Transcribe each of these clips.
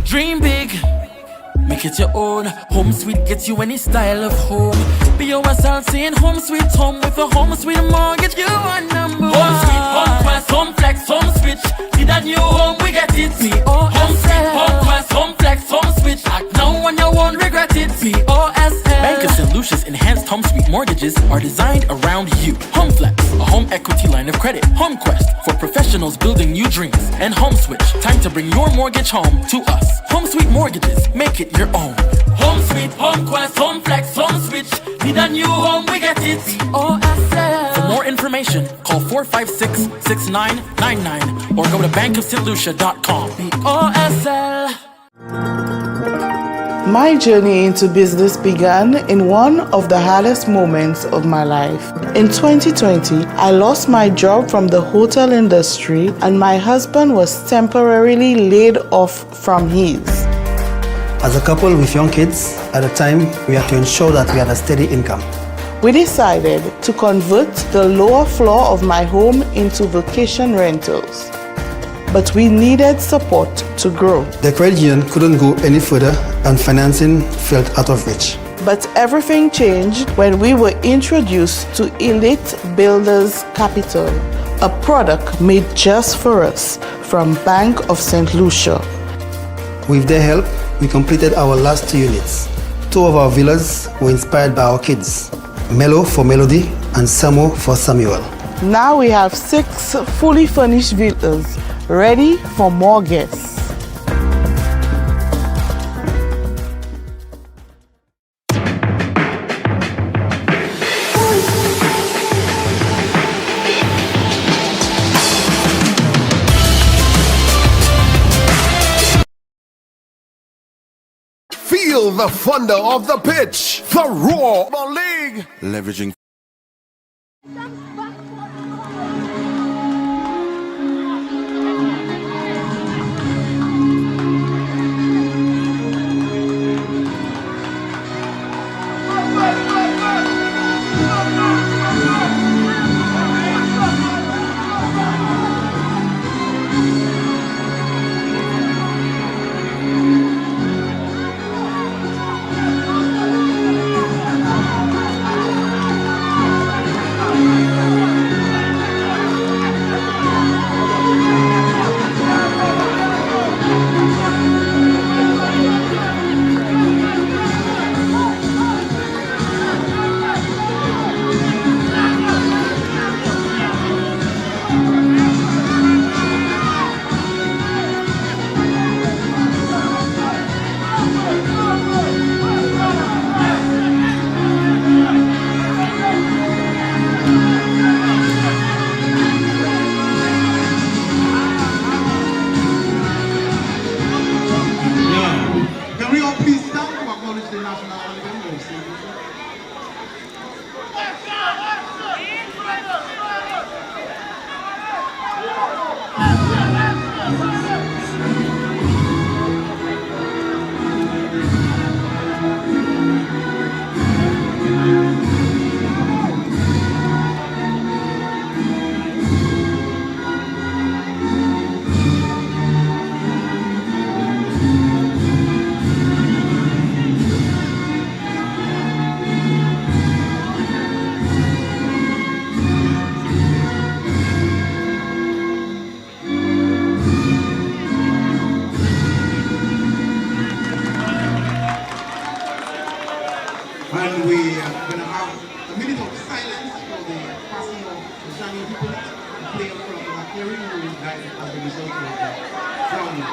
Dream big, make it your own. Home sweet gets you any style of home. Be yourself saying home sweet home. With a home sweet mortgage, you are number one. Home sweet, home quest, home flex, home switch. Need a new home, we get it. Home sweet, home quest, home flex, home switch. Act now and you won't regret it. POSL. Bank of St. Lucia's enhanced home sweet mortgages are designed around you. Home flex, a home equity line of credit. Home quest, for professionals building new dreams. And home switch, time to bring your mortgage home to us. Home sweet mortgages, make it your own. Home sweet, home quest, home flex, home switch. Need a new home, we get it. POSL. For more information, call 456-6999 or go to bankofstlucia.com. POSL. My journey into business began in one of the hardest moments of my life. In 2020, I lost my job from the hotel industry and my husband was temporarily laid off from his. As a couple with young kids, at the time, we had to ensure that we had a steady income. We decided to convert the lower floor of my home into vacation rentals. But we needed support to grow. The credit union couldn't go any further and financing felt out of reach. But everything changed when we were introduced to Elite Builders Capital, a product made just for us from Bank of St. Lucia. With their help, we completed our last 2 units. 2 of our villas were inspired by our kids, Melo for Melody and Samo for Samuel. Now we have 6 fully furnished villas, ready for more guests. Feel the thunder of the pitch, the roar of the league, leveraging. And we are going to have a minute of silence for the passing of the Shani people, the player from the hearing who died as a result of the drowning.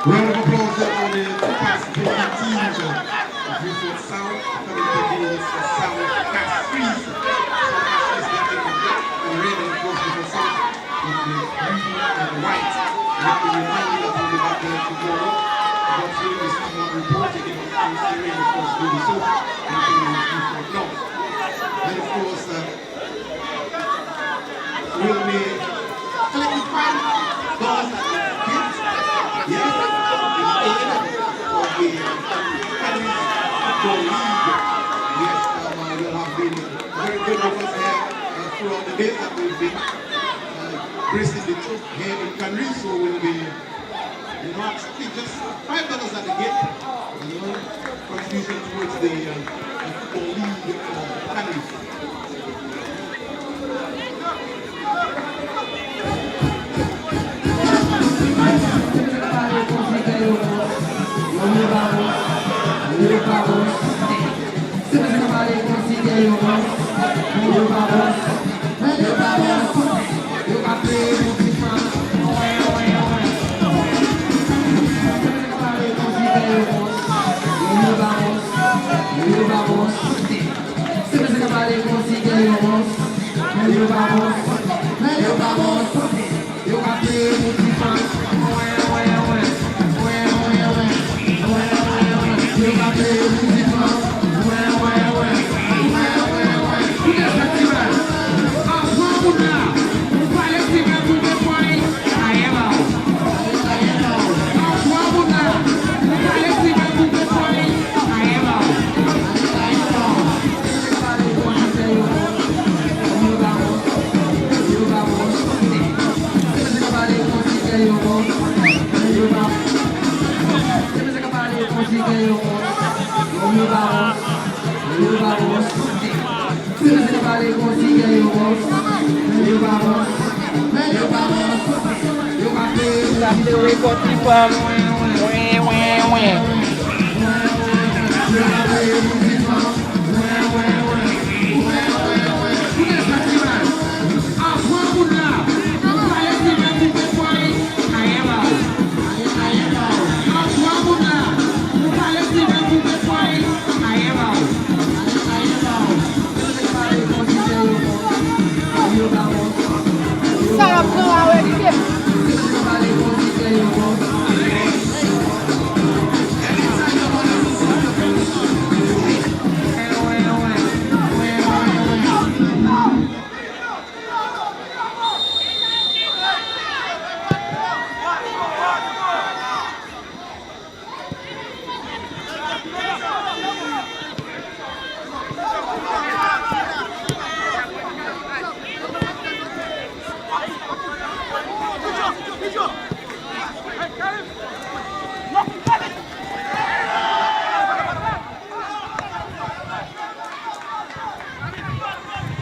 Round of applause then for the past 50 teams of VIEUX South coming against South CASTRIES. South CASTRIES getting the red and of course VIEUX South with the blue and the white. Let me remind you that we'll be back there tomorrow. About to receive one report taking us through steering, of course, do so. Anything we will do for now. And of course, we'll be collecting $5 at the gate. Yes, in aid of the Paris Football League. Yes, will have been very good with us here throughout the days that we've been gracing the troop here in Canary. So we'll be, actually just $5 at the gate, contribution towards the Football League of Canary.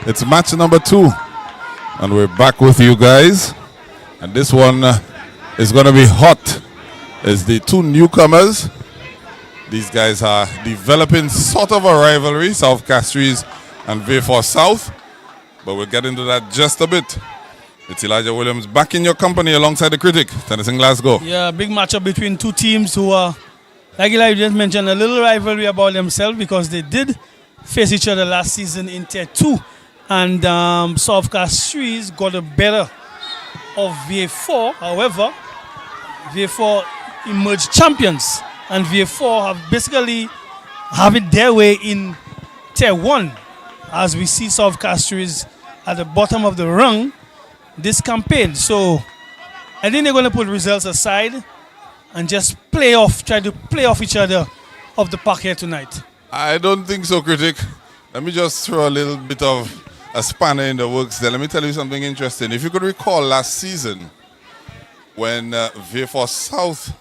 It's match number 2, and we're back with you guys. And this one is going to be hot. It's the two newcomers. These guys are developing sort of a rivalry, South CASTRIES and VIEUX South. But we'll get into that just a bit. It's Elijah Williams back in your company alongside the critic, Tennyson Glasgow. Yeah, big matchup between two teams who are, like Elijah just mentioned, a little rivalry about themselves because they did face each other last season in Tier 2. And South CASTRIES got the better of VIEUX. However, VIEUX emerged champions. And VIEUX have basically have it their way in Tier 1. As we see South CASTRIES at the bottom of the rung this campaign. So I think they're going to put results aside and just try to play off each other off the park here tonight. I don't think so, critic. Let me just throw a little bit of a spanner in the works there. Let me tell you something interesting. If you could recall last season when VIEUX South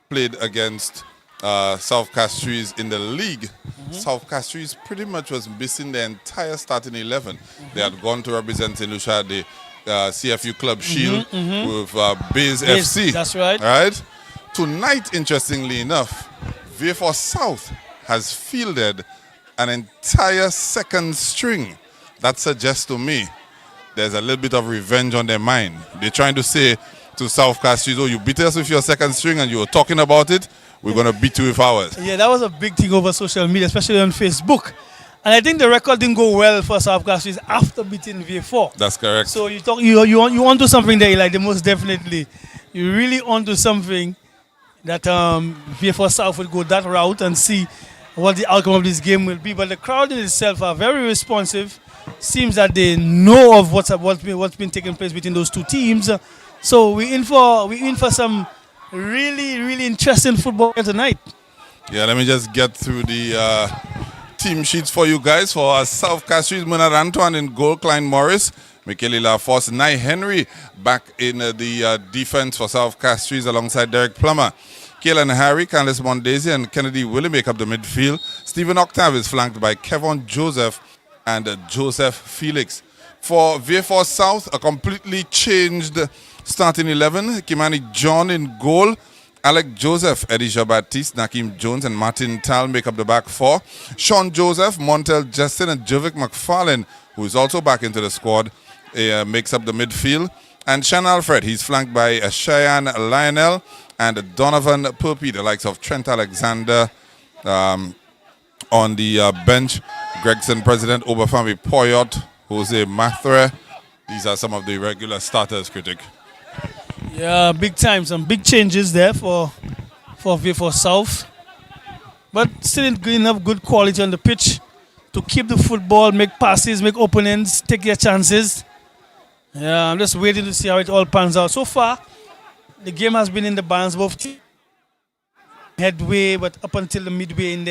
played against South CASTRIES in the league, South CASTRIES pretty much was missing the entire starting 11. They had gone to represent in Lucia the CFU Club Shield with Bays FC. That's right. All right. Tonight, interestingly enough, VIEUX South has fielded an entire second string. That suggests to me there's a little bit of revenge on their mind. They're trying to say to South Castries, oh, you beat us with your second string and you were talking about it, we're going to beat you with ours. Yeah, that was a big thing over social media, especially on Facebook. And I think the record didn't go well for South Castries after beating VIEUX. That's correct. So you onto something there, like the most definitely. You really onto something that VIEUX South would go that route and see what the outcome of this game will be. But the crowd in itself are very responsive. Seems that they know of what's been taking place between those two teams. So we're in for some really interesting football tonight. Yeah, let me just get through the team sheets for you guys. For South Castries, Bernard Antoine in goal, Klein Morris, Michele Laforce, Nye Henry back in the defense for South Castries alongside Derek Plummer. Kalen Harry, Candice Mondesi, and Kennedy Willie make up the midfield. Stephen Octave is flanked by Kevin Joseph and Joseph Felix. For VIEUX South, a completely changed starting 11. Kimani John in goal. Alec Joseph, Eddie Jean-Baptiste, Nakeem Jones, and Martin Tal make up the back four. Sean Joseph, Montel Justin, and Jovic McFarlane, who is also back into the squad, makes up the midfield. And Sean Alfred, he's flanked by Cheyenne Lionel and Donovan Purpey, the likes of Trent Alexander on the bench. Gregson President, Obafemi Poyot, Jose Mathre. These are some of the regular starters, Critic. Yeah, big time. Some big changes there for VIEUX South. But still enough good quality on the pitch to keep the football, make passes, make openings, take their chances. Yeah, I'm just waiting to see how it all pans out. So far, the game has been in the balance. Both teams headway, but up until the midway in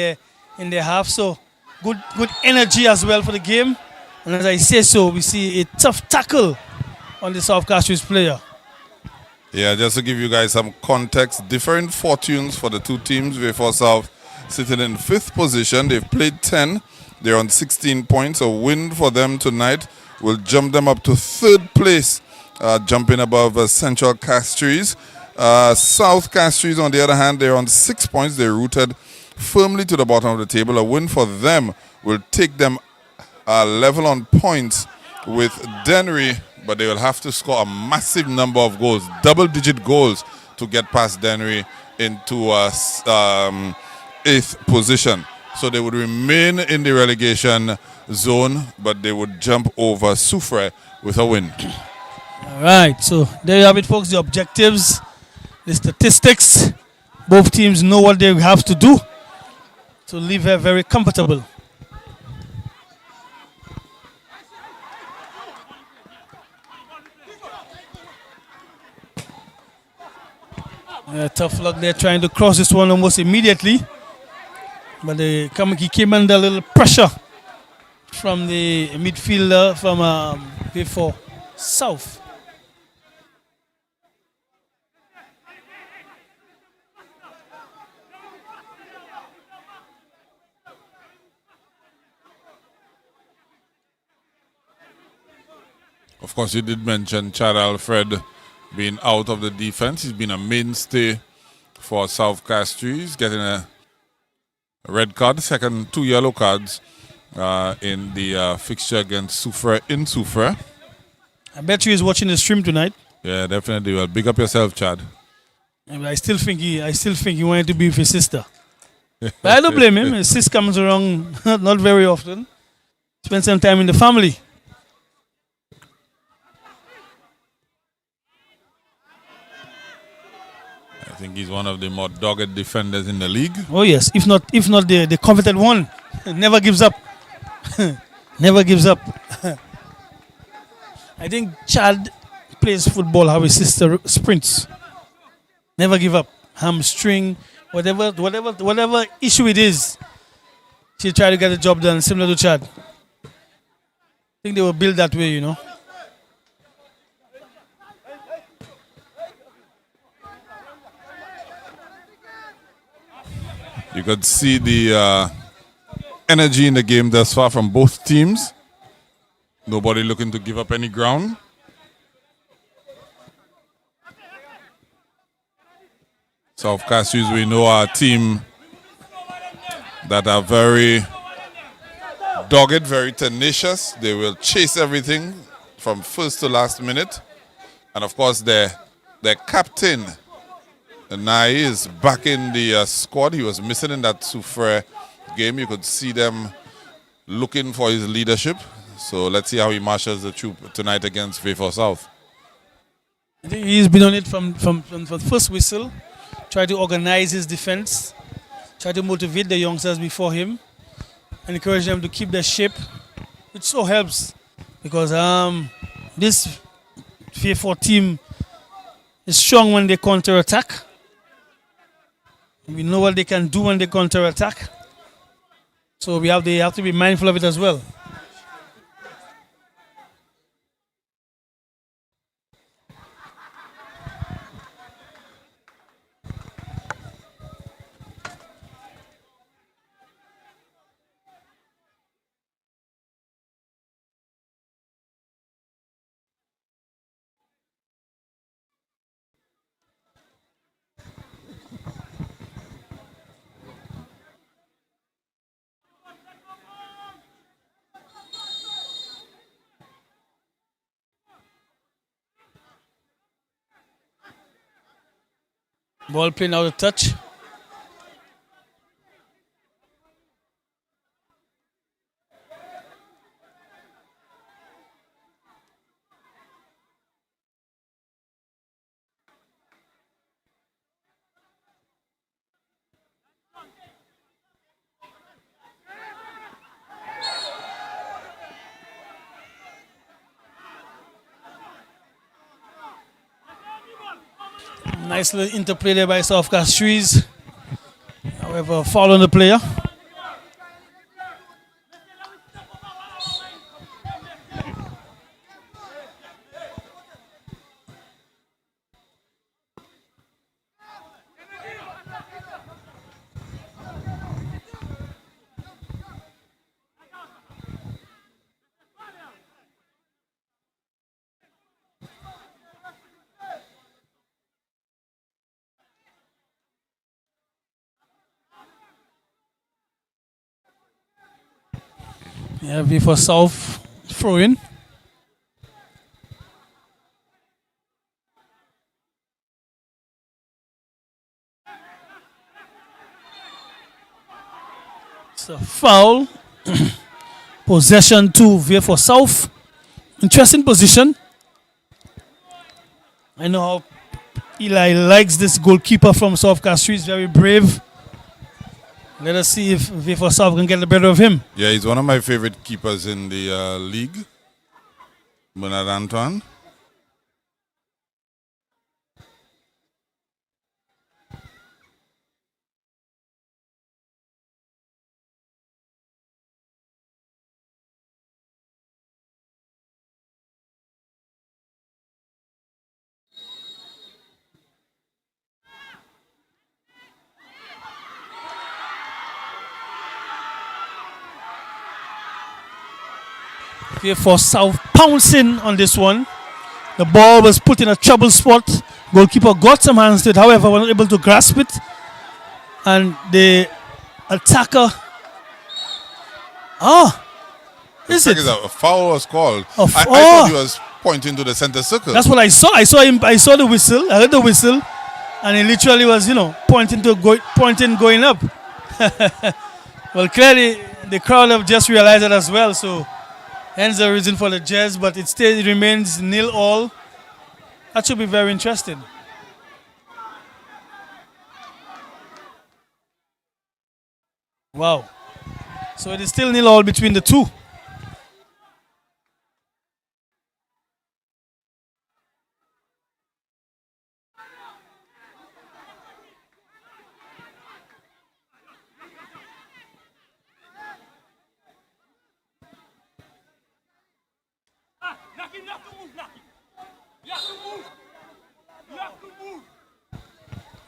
their half. So good energy as well for the game. And as I say so, we see a tough tackle on the South Castries player. Yeah, just to give you guys some context, different fortunes for the two teams. VIEUX South sitting in 5th position. They've played 10. They're on 16 points. A win for them tonight will jump them up to 3rd place, jumping above Central Castries. South Castries, on the other hand, they're on 6 points. They're rooted firmly to the bottom of the table. A win for them will take them level on points with Dennery, but they will have to score a massive number of goals, double-digit goals, to get past Dennery into 8th position. So they would remain in the relegation zone, but they would jump over Soufrière with a win. All right, so there you have it, folks. The objectives, the statistics. Both teams know what they have to do to leave here very comfortable. Tough luck there trying to cross this one almost immediately. But he came under a little pressure from the midfielder from VIEUX South. Of course, you did mention Chad Alfred being out of the defense. He's been a mainstay for South Castries, getting a red card, second 2 yellow cards in the fixture against Soufrière in Soufrière. I bet you he's watching the stream tonight. Yeah, definitely. Well, big up yourself, Chad. I still think he wanted to be with his sister. But I don't blame him. His sister comes around not very often. Spend some time in the family. I think he's one of the more dogged defenders in the league. Oh yes, if not the coveted one. Never gives up. Never gives up. I think Chad plays football how his sister sprints. Never give up. Hamstring, whatever issue it is, she'll try to get the job done, similar to Chad. I think they were built that way, you know. You could see the energy in the game thus far from both teams. Nobody looking to give up any ground. South Castries, we know, our team that are very dogged, very tenacious. They will chase everything from first to last minute. And of course, their their captain, Nai, is back in the squad. He was missing in that Soufre game. You could see them looking for his leadership. So let's see how he marshals the troop tonight against VIEUX South. I think he's been on it from the first whistle. Try to organize his defense. Try to motivate the youngsters before him. And encourage them to keep their shape. Which so helps. Because this VIEUX team is strong when they counter-attack. We know what they can do when they counter-attack. So they have to be mindful of it as well. Ball playing out of touch. Nice little interplay there by South CASTRIES. However, foul on the player. Yeah, VIEUX South throw in. It's a foul. Possession to VIEUX South. Interesting position. I know how Eli likes this goalkeeper from South CASTRIES. Very brave. Let us see if VIEUX South can get the better of him. Yeah, he's one of my favorite keepers in the league, Bernard Antoine. VIEUX South pouncing on this one. The ball was put in a trouble spot. Goalkeeper got some hands to it, however, was not able to grasp it. And the attacker. Is it? A foul was called. I thought he was pointing to the center circle. That's what I saw. I saw the whistle. I heard the whistle, and he literally was, pointing going up. Well, clearly the crowd have just realized it as well. So, hence the reason for the Jazz. But it still remains 0-all. That should be very interesting. Wow. So it is still 0-all between the two.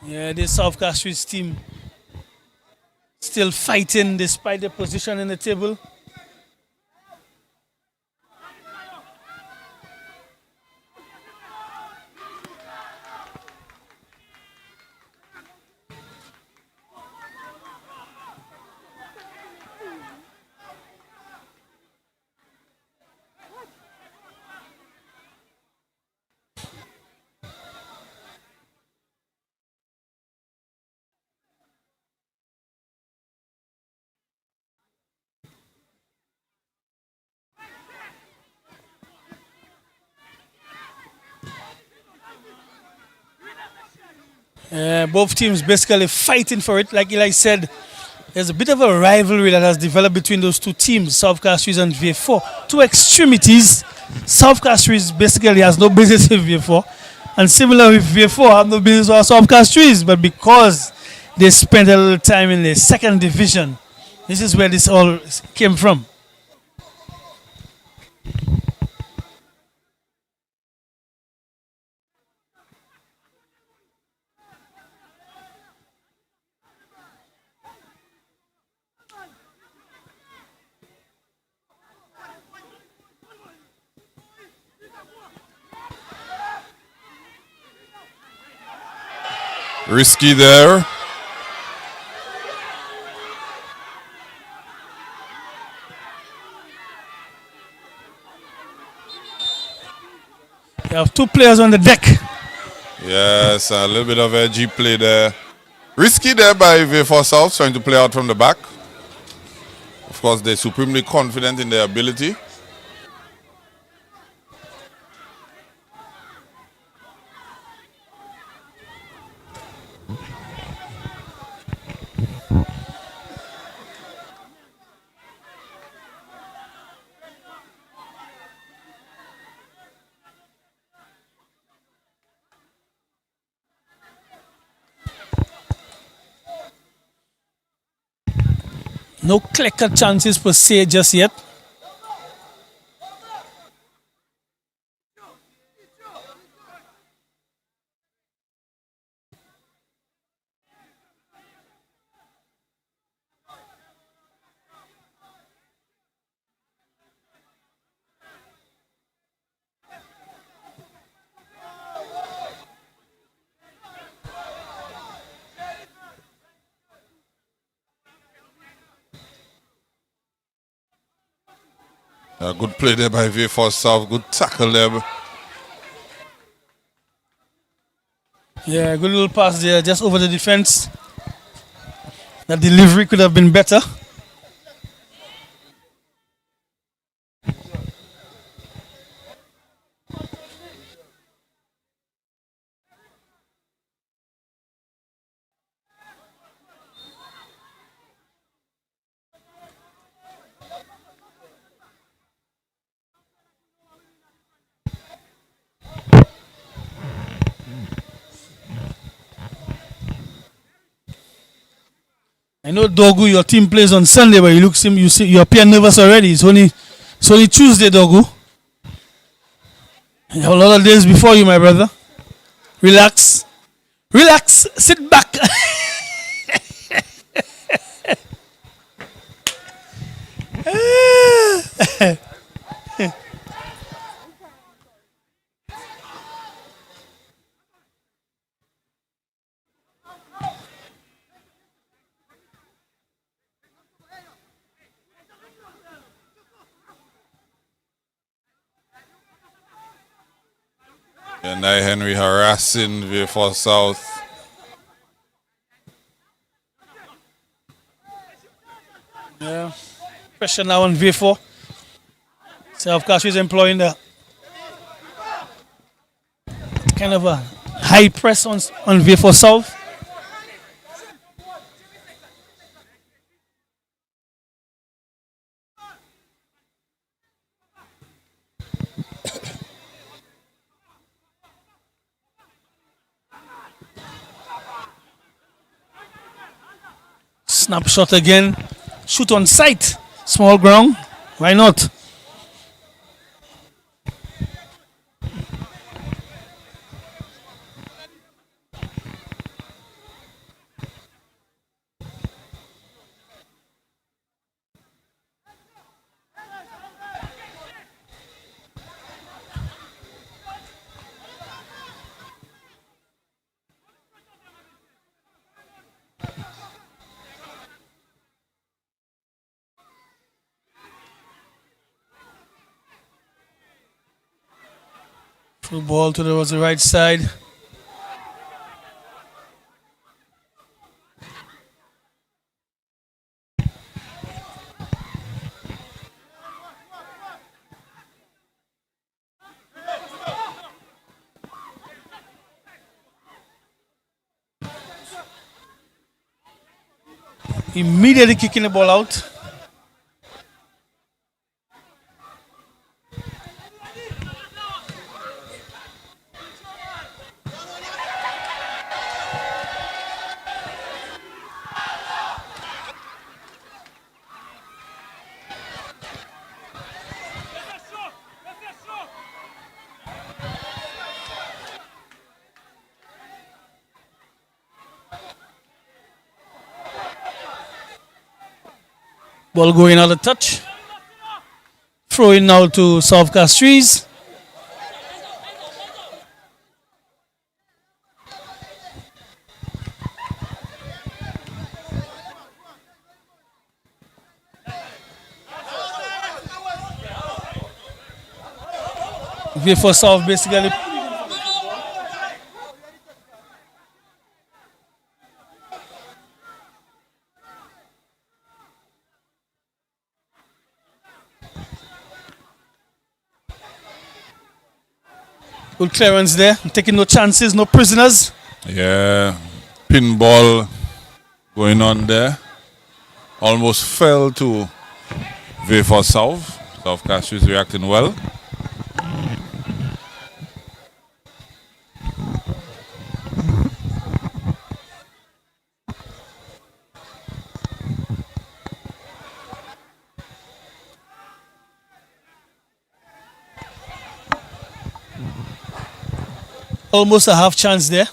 Yeah, this South CASTRIES team still fighting despite the position in the table. Both teams basically fighting for it. Like Eli said, there's a bit of a rivalry that has developed between those two teams, South Castries and VIEUX. Two extremities. South Castries basically has no business in VIEUX. And similar with VIEUX, have no business with South Castries. But because they spent a little time in the second division, this is where this all came from. Risky there. You have two players on the deck. Yes, a little bit of edgy play there. Risky there by VIEUX South, trying to play out from the back. Of course, they're supremely confident in their ability. No clear-cut chances per se just yet. Good play there by VIEUX South. Good tackle there. Yeah, good little pass there, just over the defense. That delivery could have been better. I know Dogu, your team plays on Sunday, but you appear nervous already. It's only Tuesday, Dogu. You have a lot of days before you, my brother. Relax. Relax. Sit back. And now Henry harassing VIEUX South. Yeah. Pressure now on VIEUX. So of course he's employing the kind of a high press on VIEUX South. Snapshot again. Shoot on sight. Small ground. Why not? Through ball towards the right side. Immediately kicking the ball out. Ball going out of touch. Throwing now to South Castries. Wait for South basically. Good clearance there. Taking no chances, no prisoners. Yeah, pinball going on there. Almost fell to VIEUX South. South Castries reacting well. Almost a half chance there.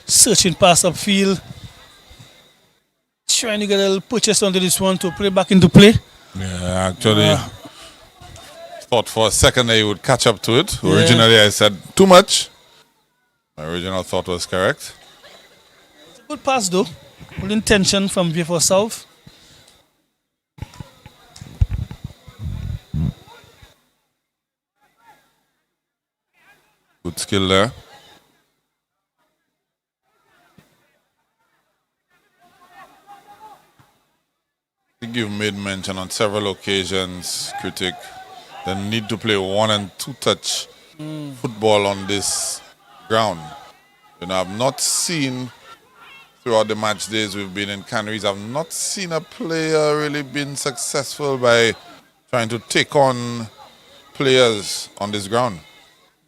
Searching pass upfield. Trying to get a little purchase onto this one to play back into play. Yeah, actually, thought for a second that he would catch up to it. Originally, I said too much. My original thought was correct. It's a good pass though. Good intention from VIEUX South. Good skill there. I think you've made mention on several occasions, Critic, the need to play 1 and 2 touch football on this ground. You know, I've not seen throughout the match days we've been in Canaries, I've not seen a player really been successful by trying to take on players on this ground.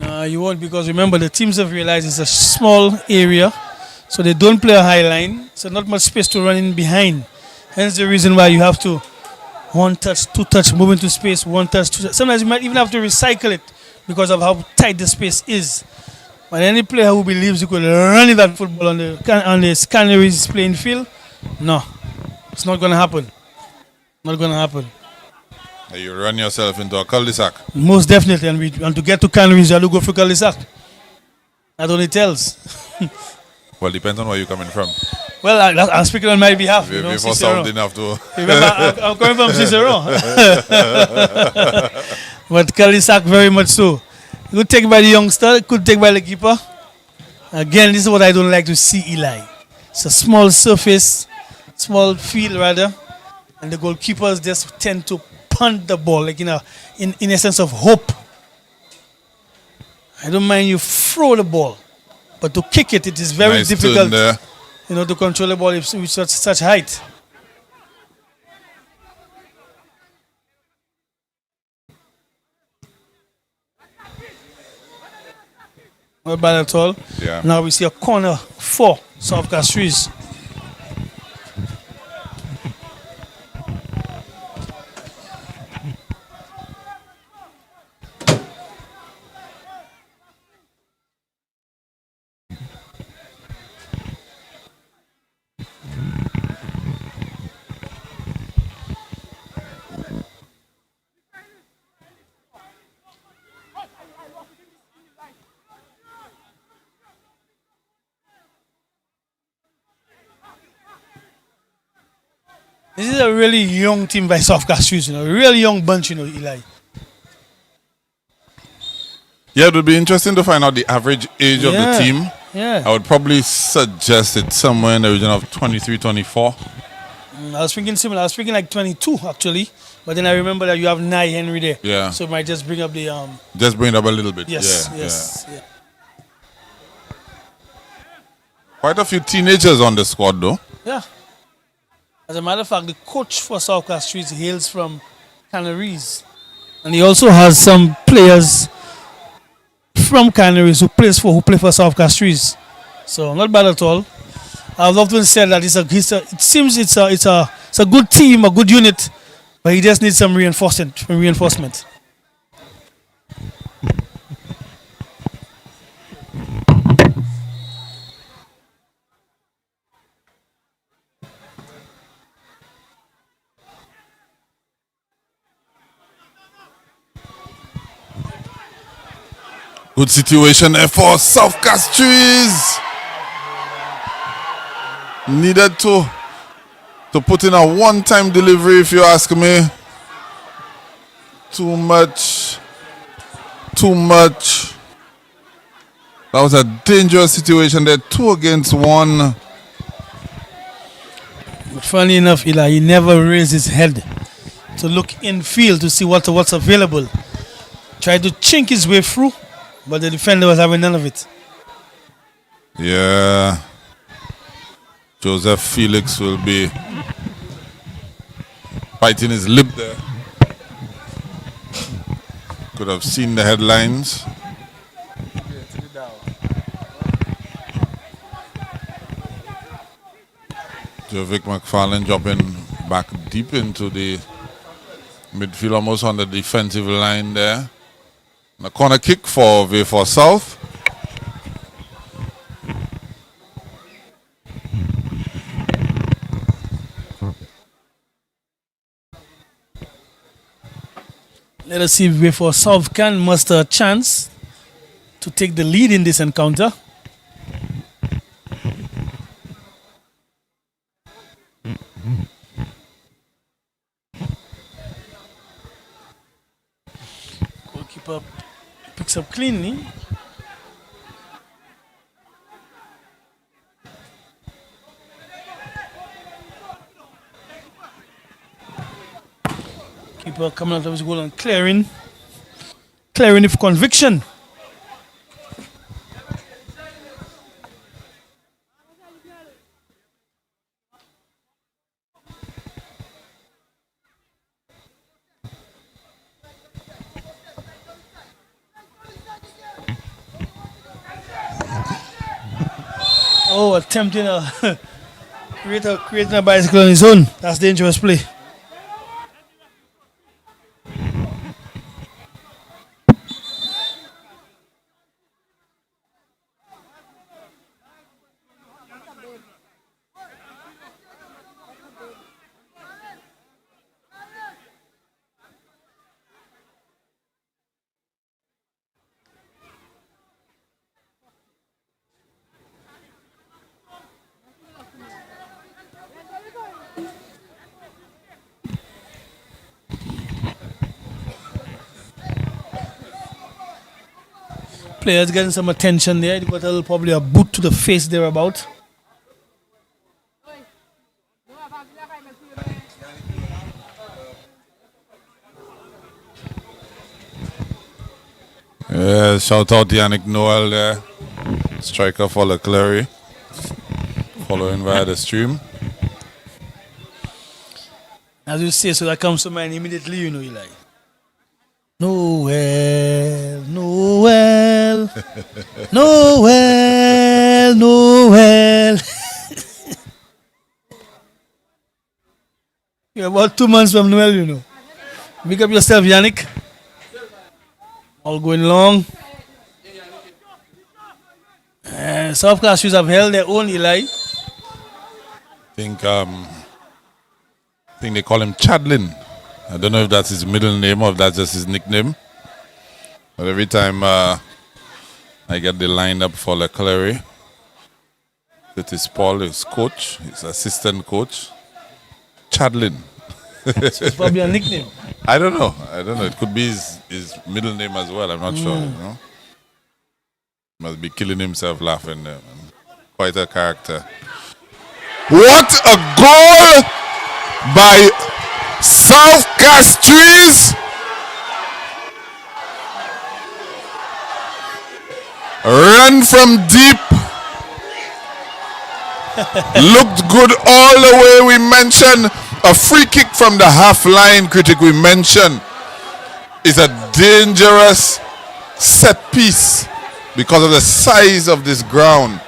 You won't, because remember the teams have realized it's a small area, so they don't play a high line, so not much space to run in behind. Hence the reason why you have to 1 touch, 2 touch, move into space, 1 touch, 2 touch. Sometimes you might even have to recycle it because of how tight the space is. But any player who believes you could run in that football on the Canaries playing field, no, it's not going to happen. Not going to happen. You run yourself into a cul-de-sac. Most definitely, and to get to Canaries, you have to go for cul-de-sac. That only tells. Well, depends on where you're coming from. Well, I'm speaking on my behalf. You know, Before South didn't have to. Remember, I'm coming from Cicero. But cul-de-sac very much so. Good take by the youngster, good take by the keeper. Again, this is what I don't like to see, Eli. It's a small surface, small field rather, and the goalkeepers just tend to punt the ball, like in a sense of hope. I don't mind you throw the ball, but to kick it, it is very Nice difficult. turn there. You know, to control the ball with such height. Not bad at all. Yeah. Now we see a corner for South Castries. This is a really young team by South Castries, a really young bunch, Eli. Yeah, it would be interesting to find out the average age of the team. Yeah. I would probably suggest it somewhere in the region of 23, 24. I was thinking similar. I was thinking like 22 actually, but then I remember that you have Nye Henry there. Yeah. So it might just bring up the Just bring it up a little bit. Yes. Yeah, Yes. Yeah. Quite a few teenagers on the squad, though. Yeah. As a matter of fact, the coach for South Castries hails from Canaries, and he also has some players from Canaries who play for South Castries. So not bad at all. I've often said that it seems it's a good team, a good unit, but he just needs some reinforcement. Good situation there for South Castries. Needed to put in a one-time delivery, if you ask me. Too much. That was a dangerous situation there. 2 against 1. But funny enough, Eli, he never raised his head to look in field to see what's available. Tried to chink his way through, but the defender was having none of it. Yeah. Joseph Felix will be biting his lip there. Could have seen the headlines. Jovic McFarlane dropping back deep into the midfield, almost on the defensive line there. And a corner kick for VIEUX South. Let us see if VIEUX South can muster a chance to take the lead in this encounter. Goalkeeper picks up cleanly. Keeper coming out of his goal and clearing with conviction. Oh, attempting creating a bicycle on his own. That's dangerous play. Players getting some attention there. They got probably a boot to the face thereabout. Yeah, shout out Yannick Noel there. Striker for Leclerc. Following via the stream. As you say, so that comes to mind immediately, Eli. Noel, Noel, Noel, Noel. You're about 2 months from Noel, Pick up yourself, Yannick. All going long. South Castries have held their own, Eli. I think they call him Chadlin. I don't know if that's his middle name or if that's just his nickname. But every time I get the lineup for Leclerc, it is Paul, his coach, his assistant coach. Chadlin. It's probably a nickname. I don't know. It could be his middle name as well. I'm not sure. You know? Must be killing himself laughing there, man. Quite a character. What a goal by South Castries. Run from deep. Looked good all the way. We mentioned a free kick from the half line, critic. We mentioned is a dangerous set piece because of the size of this ground.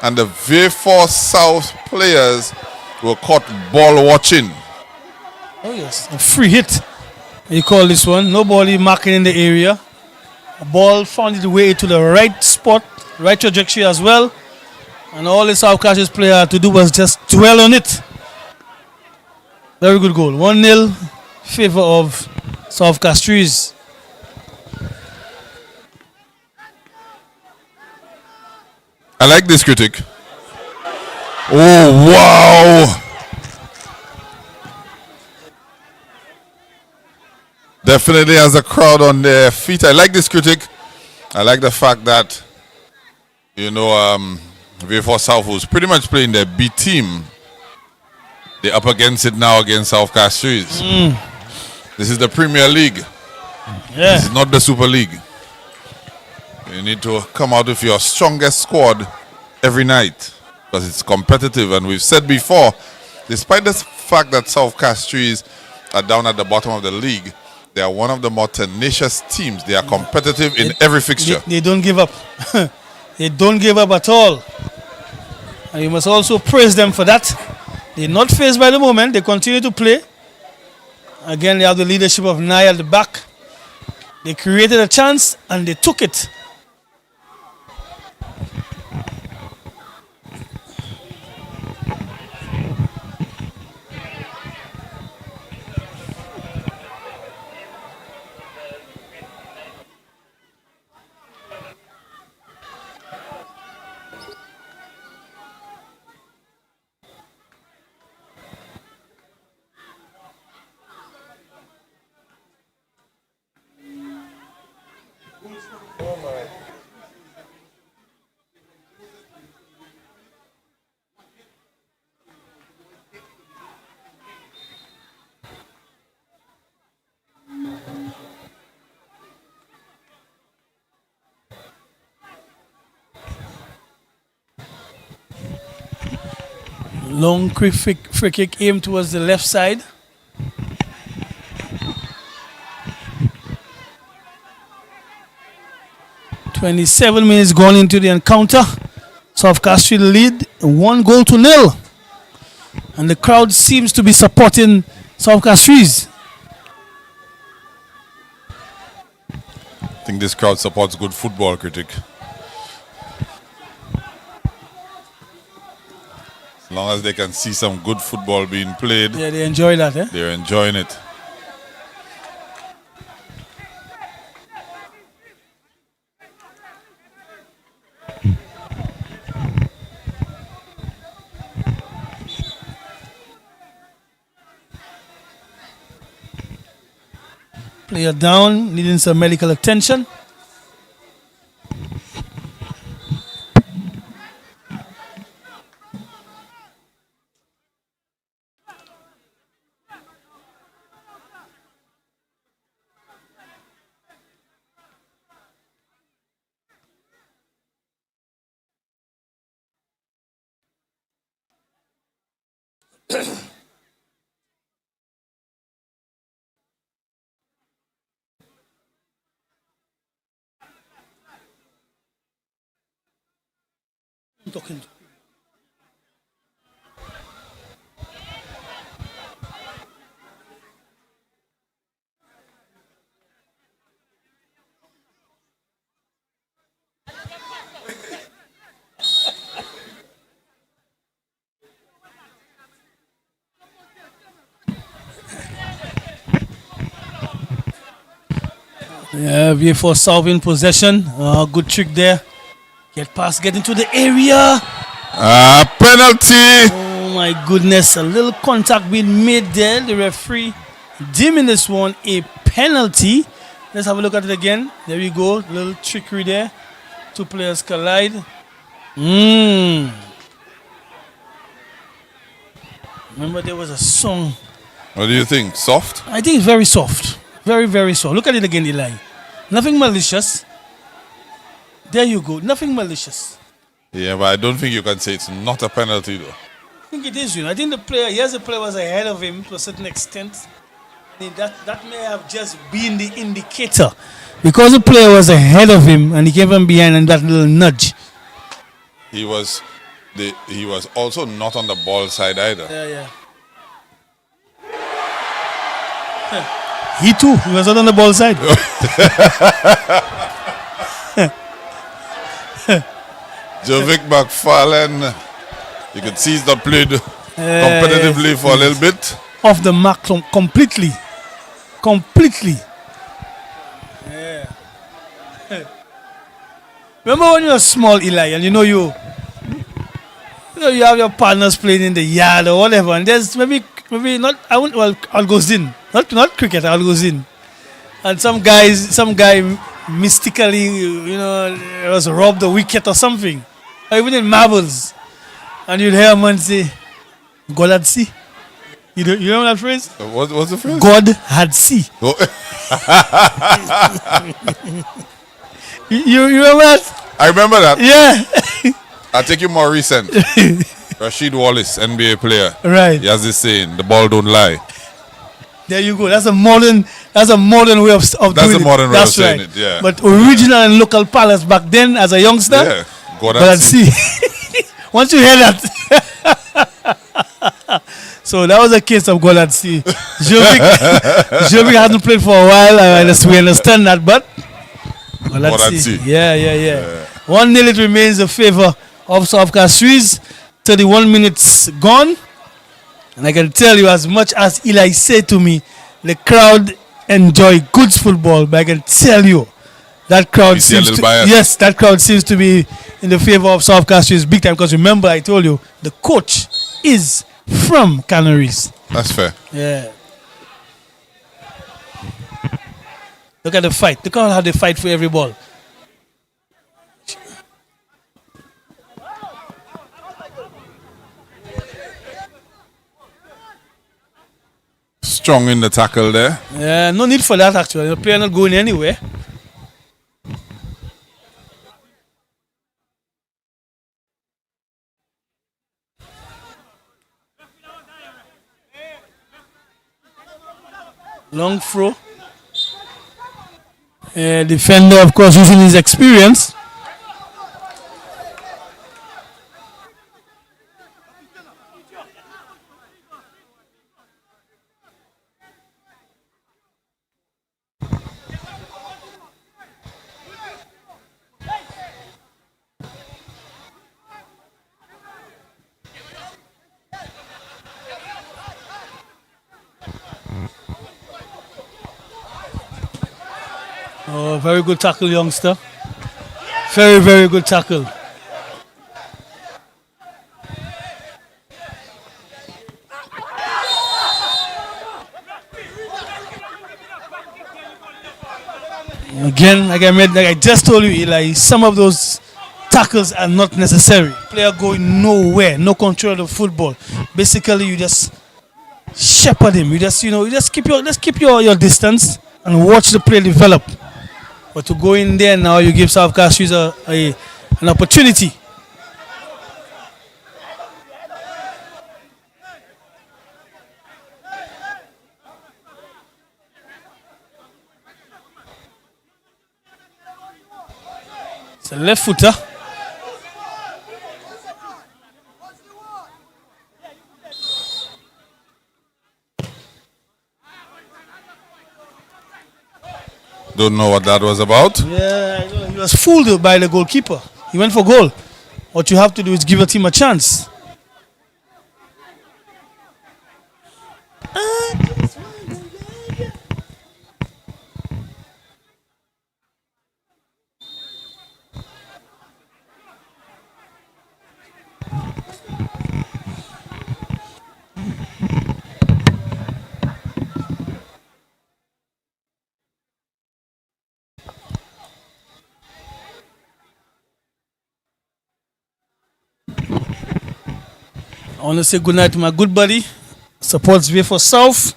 And the VIEUX South players were caught ball watching. Oh yes, a free hit. You call this one. Nobody marking in the area. A ball found its way to the right spot, right trajectory as well. And all the South Castries player had to do was just dwell on it. Very good goal. 1-0 favor of South Castries. I like this, critic. Oh, wow. Definitely has a crowd on their feet. I like this, critic. I like the fact that, you know, VIEUX South was pretty much playing their B team. They're up against it now against South Castries. This is the Premier League. Yeah. This is not the Super League. You need to come out with your strongest squad every night because it's competitive. And we've said before, despite the fact that South Castries are down at the bottom of the league, they are one of the more tenacious teams. They are competitive in every fixture. They don't give up. They don't give up at all. And you must also praise them for that. They're not phased by the moment. They continue to play. Again, they have the leadership of Nye at the back. They created a chance and they took it. Long free kick aimed towards the left side. "27 minutes gone into the encounter. South Castries lead 1-0. And the crowd seems to be supporting South Castries. I think this crowd supports good football, critic. As long as they can see some good football being played, Yeah, they enjoy that, eh? they're enjoying it. Player down, needing some medical attention. Talking. Yeah, VIEUX South in possession. Good trick there. Get past, get into the area. Penalty. Oh my goodness, a little contact being made there. The referee deeming this one a penalty. Let's have a look at it again. There we go. Little trickery there. Two players collide. Remember there was a song. What do you think? Soft? I think it's very soft. Very, very soft. Look at it again, Eli. Nothing malicious. There you go. Nothing malicious. Yeah, but I don't think you can say it's not a penalty though. I think it is, I think the player, yes, the player was ahead of him to a certain extent. I mean, that may have just been the indicator. Because the player was ahead of him and he came from behind and that little nudge. He was also not on the ball side either. Yeah. He too, he was not on the ball side. Jovic McFarlane, you can see he's not played competitively for a little bit. Off the mark completely. Yeah. Remember when you were small, Eli, and you have your partners playing in the yard or whatever, and there's maybe not Algozin, not cricket, Algozin, and some guy mystically was robbed a wicket or something, or even in marbles, and you'd hear a man say, "God had see." You remember that phrase? What's the phrase? God had see. Oh. you remember that? I remember that. Yeah. I'll take you more recent. Rashid Wallace, NBA player. Right. He has this saying, the ball don't lie. There you go. That's a modern way of doing it. That's a modern way of That's saying right. it, yeah. But original and local palace back then as a youngster. Yeah. God But had see. Once you hear that. So that was a case of God at sea. Jovic hasn't played for a while. We understand that, but God at sea. Yeah. 1-0 it remains in favor of South CASTRIES. 31 minutes gone. And I can tell you, as much as Eli said to me, the crowd enjoy good football, but I can tell you that crowd that crowd seems to be in the favor of South CASTRIES big time, because remember I told you the coach is from Canaries. That's fair. Yeah. Look at the fight. Look how they fight for every ball. Strong in the tackle there. Yeah, no need for that actually. The player not going anywhere. Long throw. Defender, of course, using his experience. Oh, very good tackle, youngster. Very, very good tackle. Again, like I just told you, Eli, some of those tackles are not necessary. Player going nowhere, no control of the football. Basically, you just shepherd him. You just keep your distance and watch the play develop. But to go in there now, you give South CASTRIES an opportunity. It's a left footer. Don't know what that was about. Yeah, I know. He was fooled by the goalkeeper. He went for goal. What you have to do is give a team a chance. want to say good night to my good buddy. Supports VIEUX South.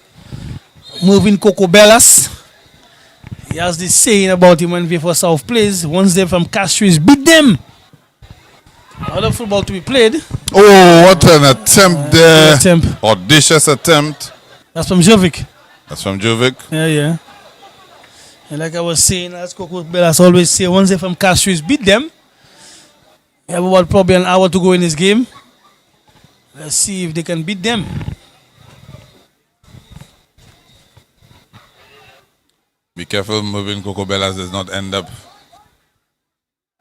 Moving Coco Bellas. He has this saying about him when VIEUX South plays. Once they're from CASTRIES, beat them. Other football to be played. Oh, what an attempt there. Attempt. Audacious attempt. That's from Jovic. That's from Jovic. Yeah. And like I was saying, as Coco Bellas always say, once they're from CASTRIES, beat them. We have about probably an hour to go in this game. Let's see if they can beat them. Be careful, moving Coco Bellas does not end up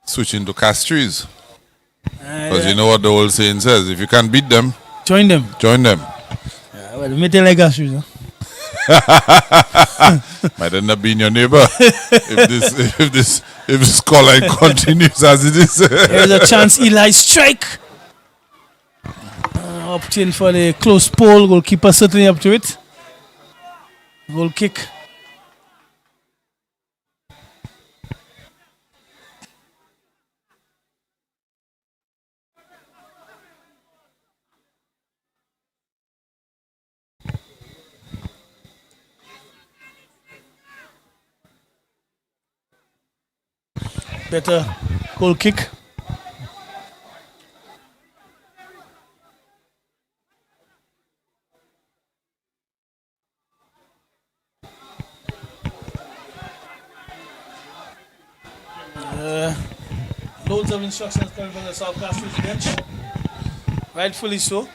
switching to CASTRIES. Because you know what the old saying says, if you can't beat them, join them. Join them. Yeah, well, make it like CASTRIES. Might end up being your neighbor if this scoreline continues as it is. There's a chance Eli strike. Opting for the close pole. Goalkeeper certainly up to it. Goal kick. Better goal kick. Loads of instructions coming from the South CASTRIES bench. Rightfully so.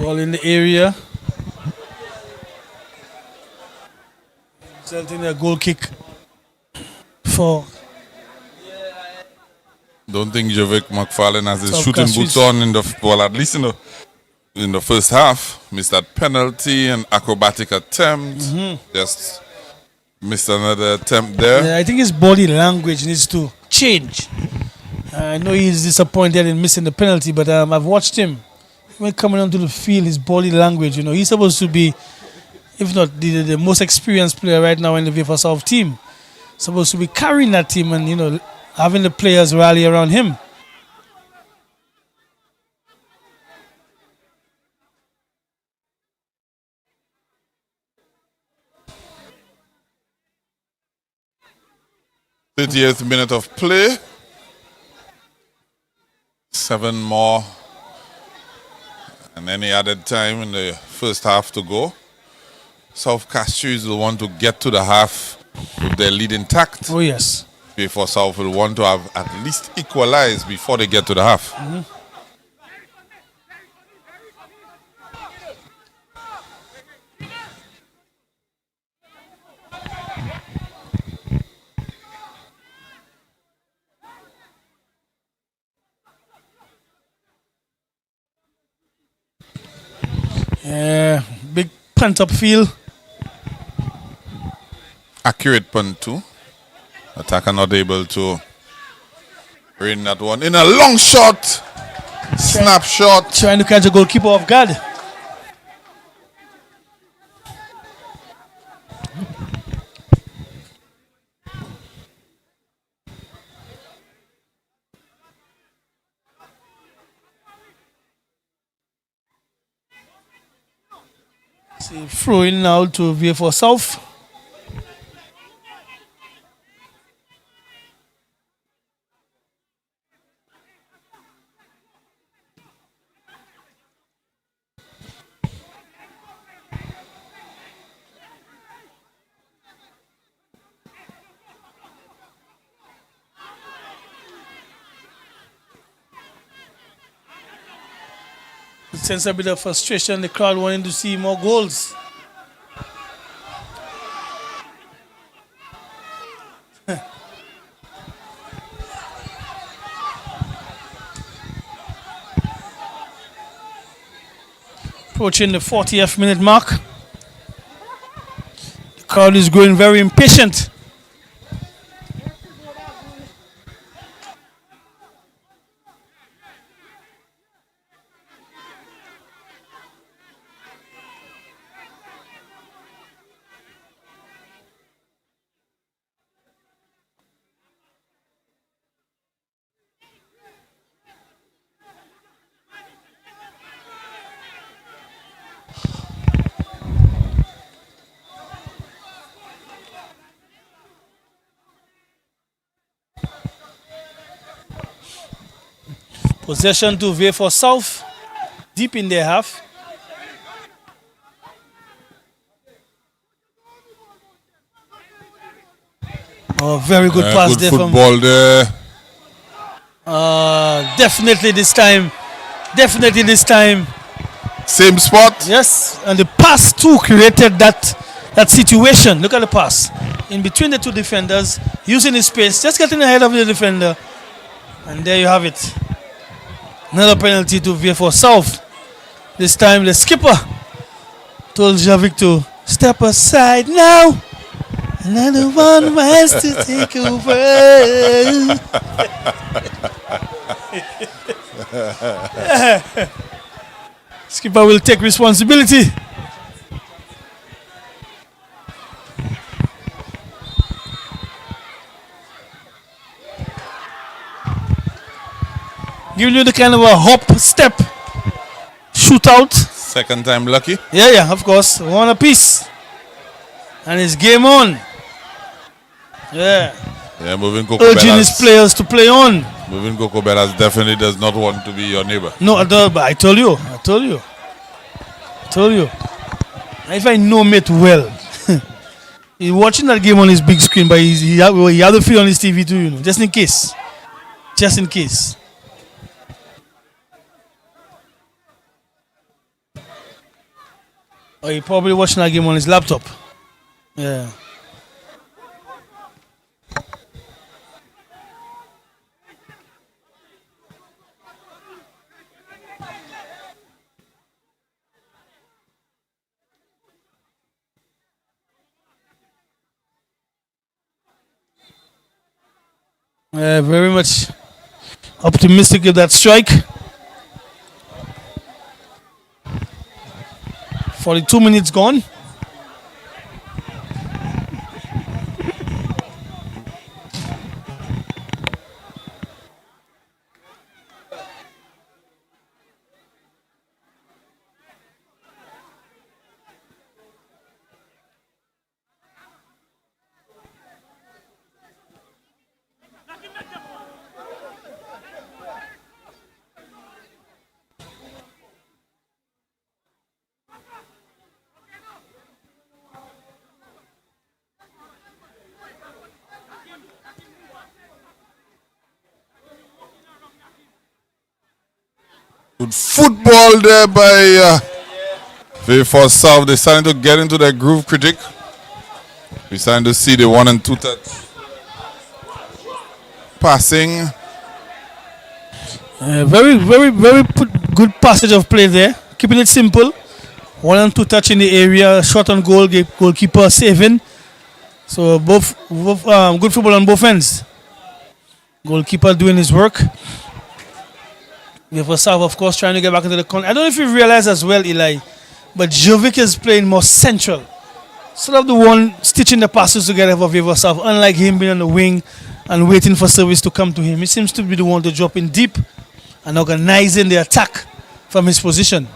Ball in the area. Resulting in a goal kick for. Don't think Jovic McFarlane has his South shooting CASTRIES. boots on in at least in the first half. Missed that penalty and acrobatic attempt. Just missed another attempt there. Yeah, I think his body language needs to change. I know he's disappointed in missing the penalty, but I've watched him. When coming onto the field, his body language, he's supposed to be, if not the most experienced player right now in the VIEUX South team. Supposed to be carrying that team and, having the players rally around him. th minute of play. 7 more. And any added time in the first half to go. South CASTRIES will want to get to the half with their lead intact. Oh, yes. VIEUX South will want to have at least equalized before they get to the half. Yeah, big punt up field. Accurate punt too. Attacker not able to bring that one in. A long shot. Snapshot. Trying to catch the goalkeeper off guard. See, throwing now to VIEUX South. Sense a bit of frustration, the crowd wanting to see more goals. Approaching the 40th minute mark. The crowd is growing very impatient. Possession to VIEUX for South. Deep in their half. Oh, very good pass Good there football there. definitely this time. Definitely this time. Same spot. Yes, and the pass too created that situation. Look at the pass in between the two defenders, using his space, just getting ahead of the defender, and there you have it. Another penalty to VIEUX for South. This time the skipper told Javik to step aside now. Another one has to take over. Skipper will take responsibility. Giving you the kind of a hop, step, shootout. Second time lucky. Yeah, of course. One apiece. And it's game on. Yeah. Yeah, moving Coco Urging his Bellas. players to play on. Moving Coco Bellas definitely does not want to be your neighbor. No, but I told you. If I know Mate well, he's watching that game on his big screen, but he have the feel on his TV too, just in case. Just in case. Or he probably watching that game on his laptop. Yeah. Very much optimistic of that strike. 42 minutes gone. Good football there by VIEUX for South. They're starting to get into their groove, critic. We're starting to see the 1 and 2 touch passing. Very good passage of play there. Keeping it simple. 1 and 2 touch in the area. Shot on goal. Goalkeeper saving. So both good football on both ends. Goalkeeper doing his work. VIEUX for South, of course, trying to get back into the corner. I don't know if you realize as well, Eli, but Jovic is playing more central. Sort of the one stitching the passes together for VIEUX for South, unlike him being on the wing and waiting for service to come to him. He seems to be the one to drop in deep and organizing the attack from his position.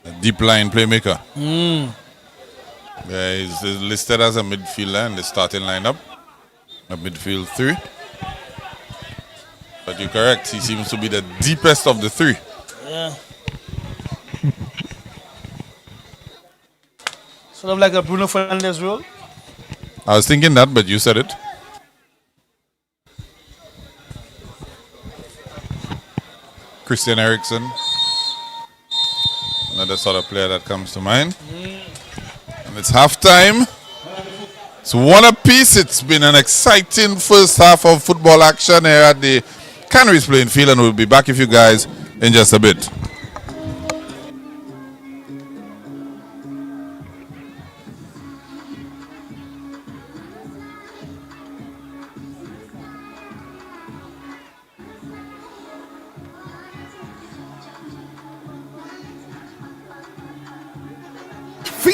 A deep line playmaker. Yeah, he's listed as a midfielder in the starting lineup. A midfield 3. But you're correct, he seems to be the deepest of the 3. Yeah. Sort of like a Bruno Fernandes role. I was thinking that, but you said it. Christian Eriksen. Another sort of player that comes to mind. And it's halftime. It's 1 apiece. It's been an exciting first half of football action here at the Canaries playing field, and we'll be back with you guys in just a bit.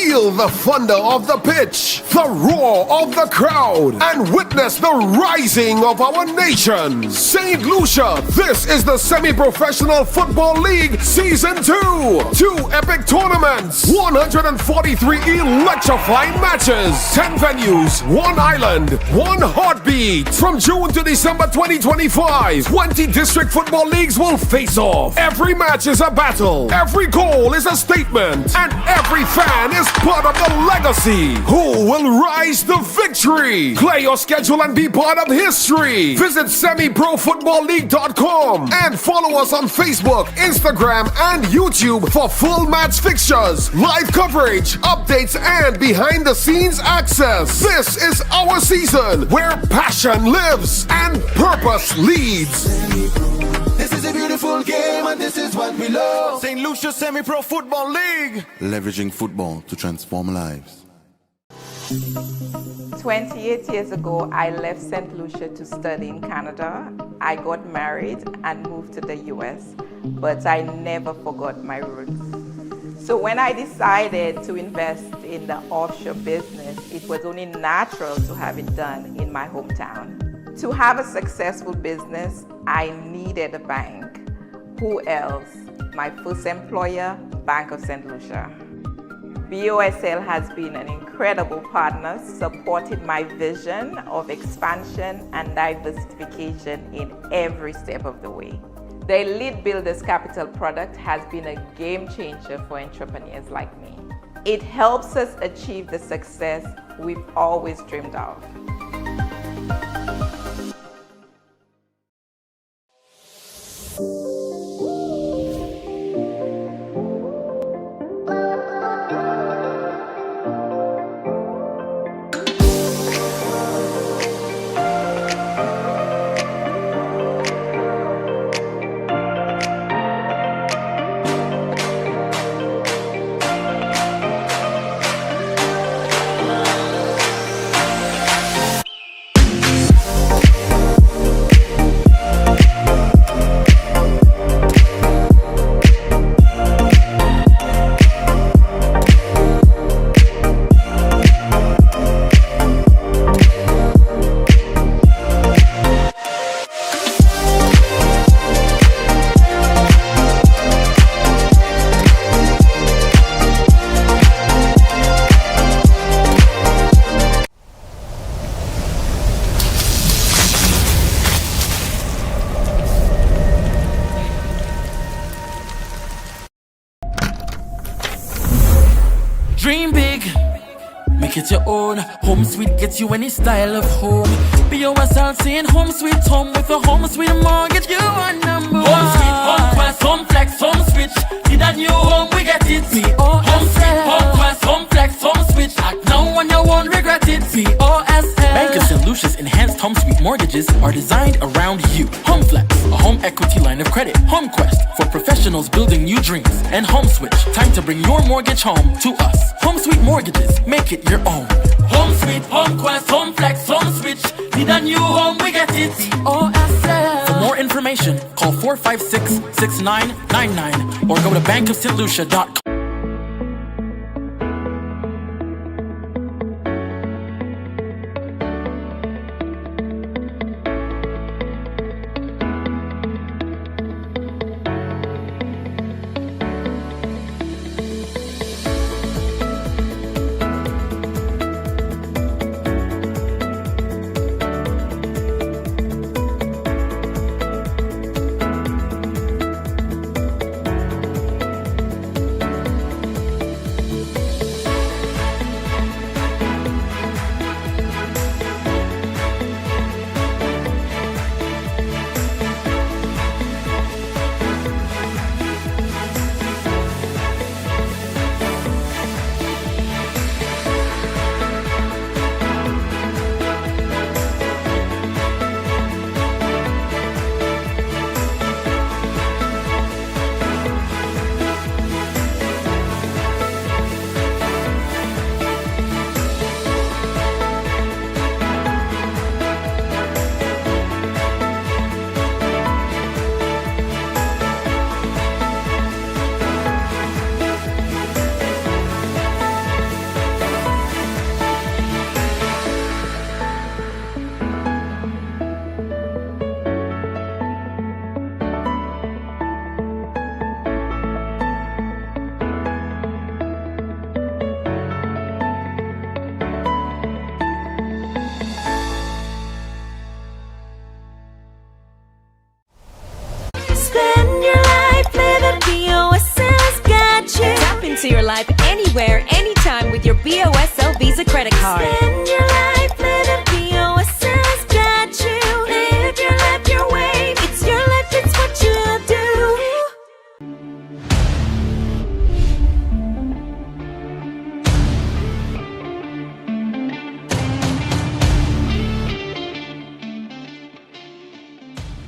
Feel the thunder of the pitch, the roar of the crowd, and witness the rising of our nation. St. Lucia, this is the Semi-Professional Football League Season 2. 2 epic tournaments, 143 electrifying matches, 10 venues, 1 island, 1 heartbeat. From June to December 2025, 20 district football leagues will face off. Every match is a battle, every goal is a statement, and every fan is part of the legacy. Who will rise to victory? Play your schedule and be part of history. Visit semiprofootballleague.com and follow us on Facebook, Instagram, and YouTube for full match fixtures, live coverage, updates, and behind-the-scenes access. This is our season where passion lives and purpose leads. This is a beautiful game and this is what we love. St. Lucia Semi-Pro Football League. Leveraging football to transform lives. 28 years ago, I left St. Lucia to study in Canada. I got married and moved to the US, but I never forgot my roots. So when I decided to invest in the offshore business, it was only natural to have it done in my hometown. To have a successful business, I needed a bank. Who else? My first employer, Bank of St. Lucia. VOSL has been an incredible partner, supported my vision of expansion and diversification in every step of the way. The Elite Builders Capital product has been a game changer for entrepreneurs like me. It helps us achieve the success we've always dreamed of. Dream big, make it your own. Home Sweet gets you any style of home. Be yourself saying home sweet home with a home sweet mortgage. You are number one. Home sweet, home quest, home flex, home switch. Need a new home, we get it. Home sweet, home quest, home flex, home switch. Act now and you won't regret it. POSL. Bank of St. Lucia's enhanced home sweet mortgages are designed around you. Home Flex, a home equity line of credit. Home Quest, for professionals building new dreams. And Home Switch, time to bring your mortgage home to us. Home Sweet Mortgages, make it your own. Home Sweet, Home Quest, Home Flex, Home Switch. Need a new home, we get it. POSL. For more information, call 456-6999 or go to bankofstlucia.com. into your life anywhere, anytime with your BOSL Visa credit card. Spend your life, let it BOSL's got you. Live your life your way. It's your life, it's what you do.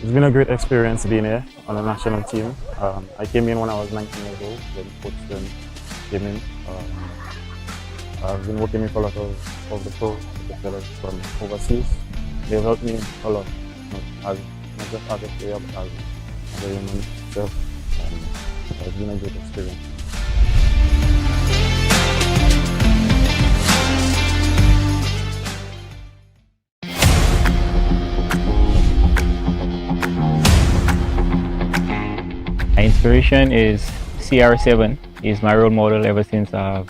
It's been a great experience being here on the national team. I came in when I was 19 years old, when Coach came in. I've been working with a lot of the pros, the fellas from overseas. They've helped me a lot, not just as a player, but as a human itself. It's been a great experience. My inspiration is CR7. He's my role model ever since I've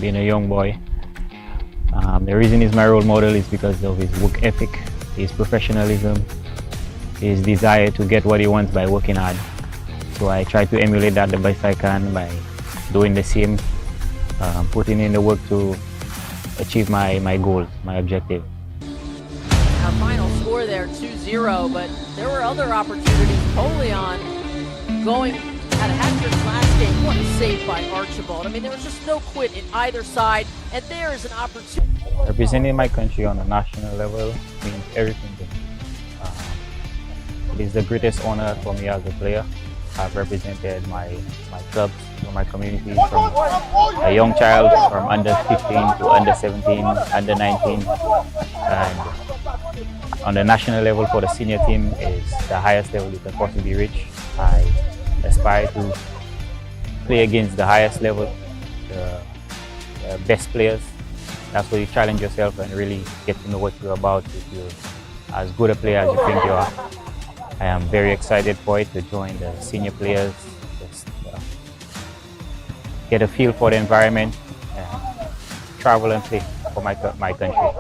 been a young boy. The reason he's my role model is because of his work ethic, his professionalism, his desire to get what he wants by working hard. So I try to emulate that the best I can by doing the same, putting in the work to achieve my goals, my objective. Our final score there, 2-0, but there were other opportunities. Polion going had a hat-trick last game. What a save by Archibald. I mean, there was just no quit in either side, and there is an opportunity. Representing my country on a national level means everything to me. It is the greatest honor for me as a player. I've represented my clubs, my community from a young child, from under 15 to under 17, under 19, and on the national level for the senior team is the highest level you can possibly reach. I aspire to play against the highest level, the best players. That's where you challenge yourself and really get to know what you're about if you're as good a player as you think you are. I am very excited for it to join the senior players, just get a feel for the environment, and travel and play for my country.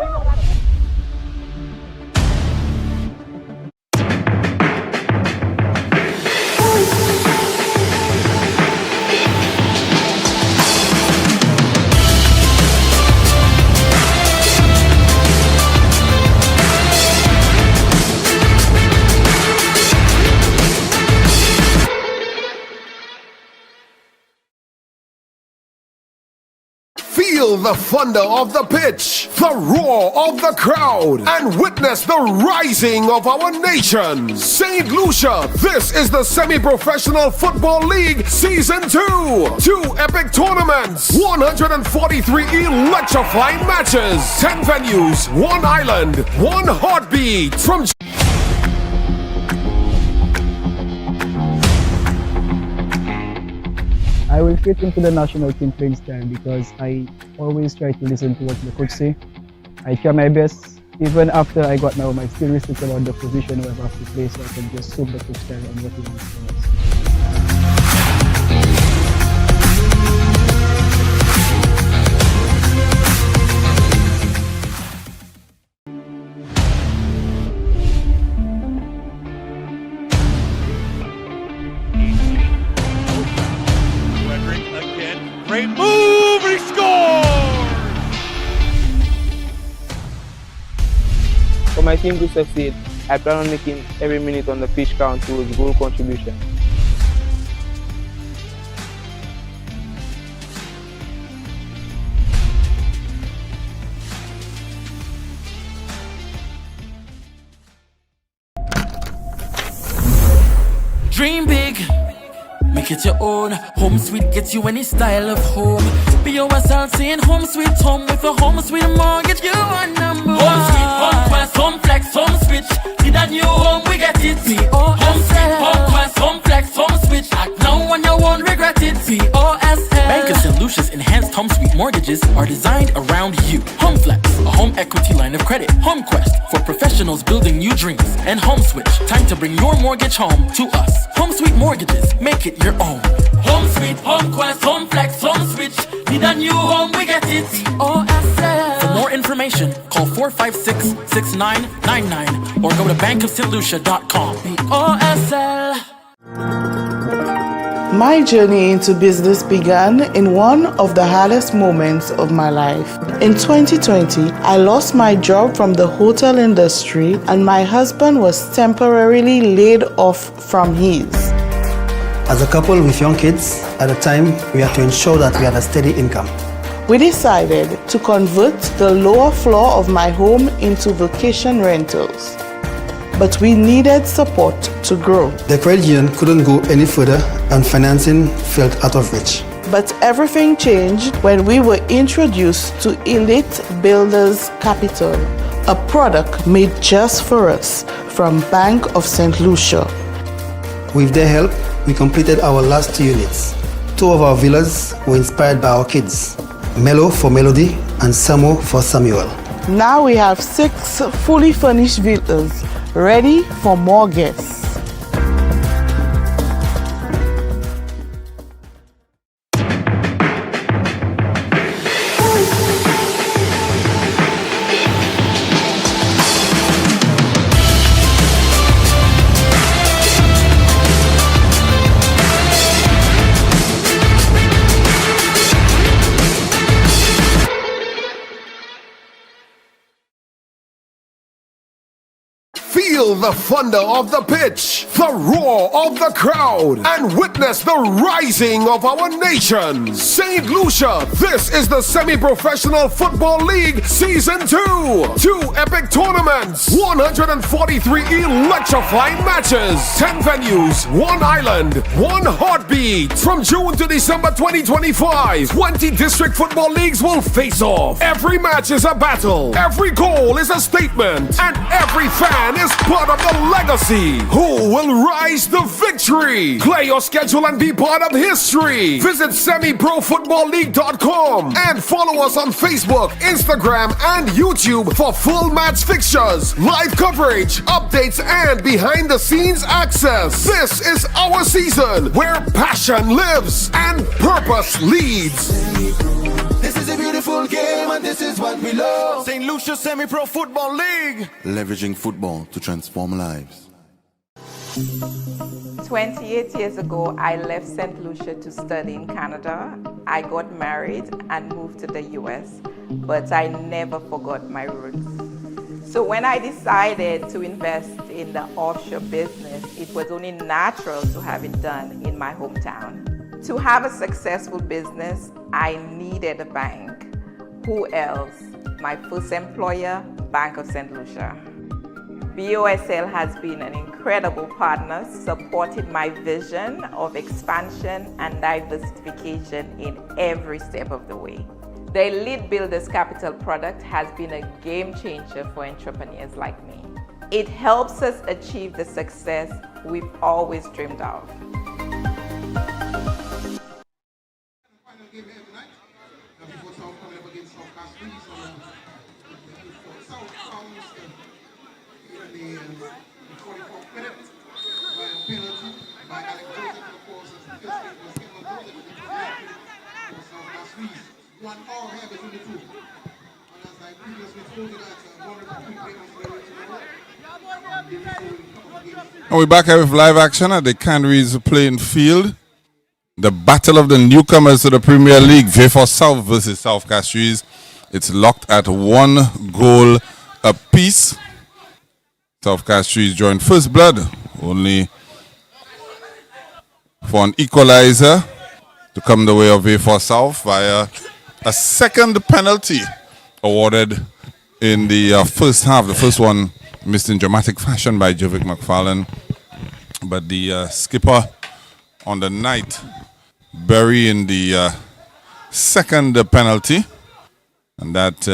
Feel the thunder of the pitch, the roar of the crowd, and witness the rising of our nation. St. Lucia, this is the Semi-Professional Football League Season 2. 2 epic tournaments, 143 electrifying matches, 10 venues, 1 island, 1 heartbeat. From I will fit into the national team playing style because I always try to listen to what the coach say. I try my best. Even after I got now, I still research about the position where I have to play so I can just suit the coach style and what he wants from us. Great move, he scores! For my team to succeed, I plan on making every minute on the pitch count towards goal contribution. Dream big, make it your own. Home sweet gets you any style of home. Be yourself saying home sweet home with a home sweet mortgage. You are number one. Home sweet, home quest, home flex, home switch. See that new home, we get it. Home sweet, home quest, home flex, home switch. Act now when you won't regret it. POSL. Bank of St. Lucia's enhanced home sweet mortgages are designed around you. Home flex, a home equity line of credit. Home quest for professionals building new dreams. And home switch, time to bring your mortgage home to us. Home sweet mortgages, make it your own. Home sweet, home quest, home flex, home switch. Need a new home, we get it. POSL. For more information, call 456-6999 or go to bankofstlucia.com. POSL. My journey into business began in one of the hardest moments of my life. In 2020, I lost my job from the hotel industry and my husband was temporarily laid off from his. As a couple with young kids, at the time, we had to ensure that we had a steady income. We decided to convert the lower floor of my home into vacation rentals. But we needed support to grow. The credit union couldn't go any further and financing felt out of reach. But everything changed when we were introduced to Elite Builders Capital, a product made just for us from Bank of St. Lucia. With their help, we completed our last 2 units. 2 of our villas were inspired by our kids, Melo for Melody and Samo for Samuel. Now we have 6 fully furnished villas ready for more guests. Feel the thunder of the pitch, the roar of the crowd, and witness the rising of our nation. St. Lucia, this is the Semi-Professional Football League Season 2. 2 epic tournaments, 143 electrifying matches, 10 venues, 1 island, 1 heartbeat. From June to December 2025, 20 district football leagues will face off. Every match is a battle, every goal is a statement, and every fan is part of the legacy. Who will rise to victory? Play your schedule and be part of history. Visit semiprofootballleague.com and follow us on Facebook, Instagram, and YouTube for full match fixtures, live coverage, updates, and behind the scenes access. This is our season where passion lives and purpose leads. This is a beautiful game and this is what we love. St. Lucia Semi-Pro Football League. Leveraging football to transform lives. 28 years ago, I left St. Lucia to study in Canada. I got married and moved to the US, but I never forgot my roots. So when I decided to invest in the offshore business, it was only natural to have it done in my hometown. To have a successful business, I needed a bank. Who else? My first employer, Bank of St. Lucia. BOSL has been an incredible partner, supporting my vision of expansion and diversification in every step of the way. The Elite Builders Capital product has been a game changer for entrepreneurs like me. It helps us achieve the success we've always dreamed of. Final game here tonight. Before South coming up against South CASTRIES South comes in the 44th minute by a penalty by Alex Joseph, of course, as the first game was Kevin Joseph for South CASTRIES. 1 hour here between the two. And as I previously told you that one of the quick games And we're back here with live action at the Canaries playing field. The battle of the newcomers to the Premier League, VIEUX South versus South CASTRIES. It's locked at 1 goal apiece. South CASTRIES joined first blood, only for an equalizer to come the way of VIEUX South via a second penalty awarded in the first half. The first one missed in dramatic fashion by Jovic McFarlane, but the skipper on the night burying the second penalty, and that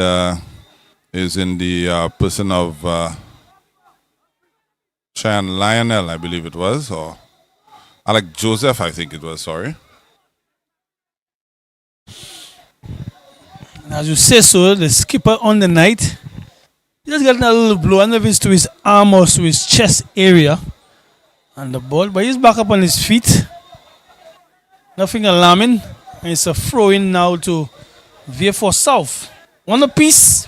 is in the person of Cheyenne Lionel, I believe it was, or Alex Joseph, I think it was, sorry. As you say so, the skipper on the night, he just got a little blow. I don't know if it's to his arm or to his chest area and the ball, but he's back up on his feet. Nothing alarming. And it's a throw-in now to VIEUX South. 1 apiece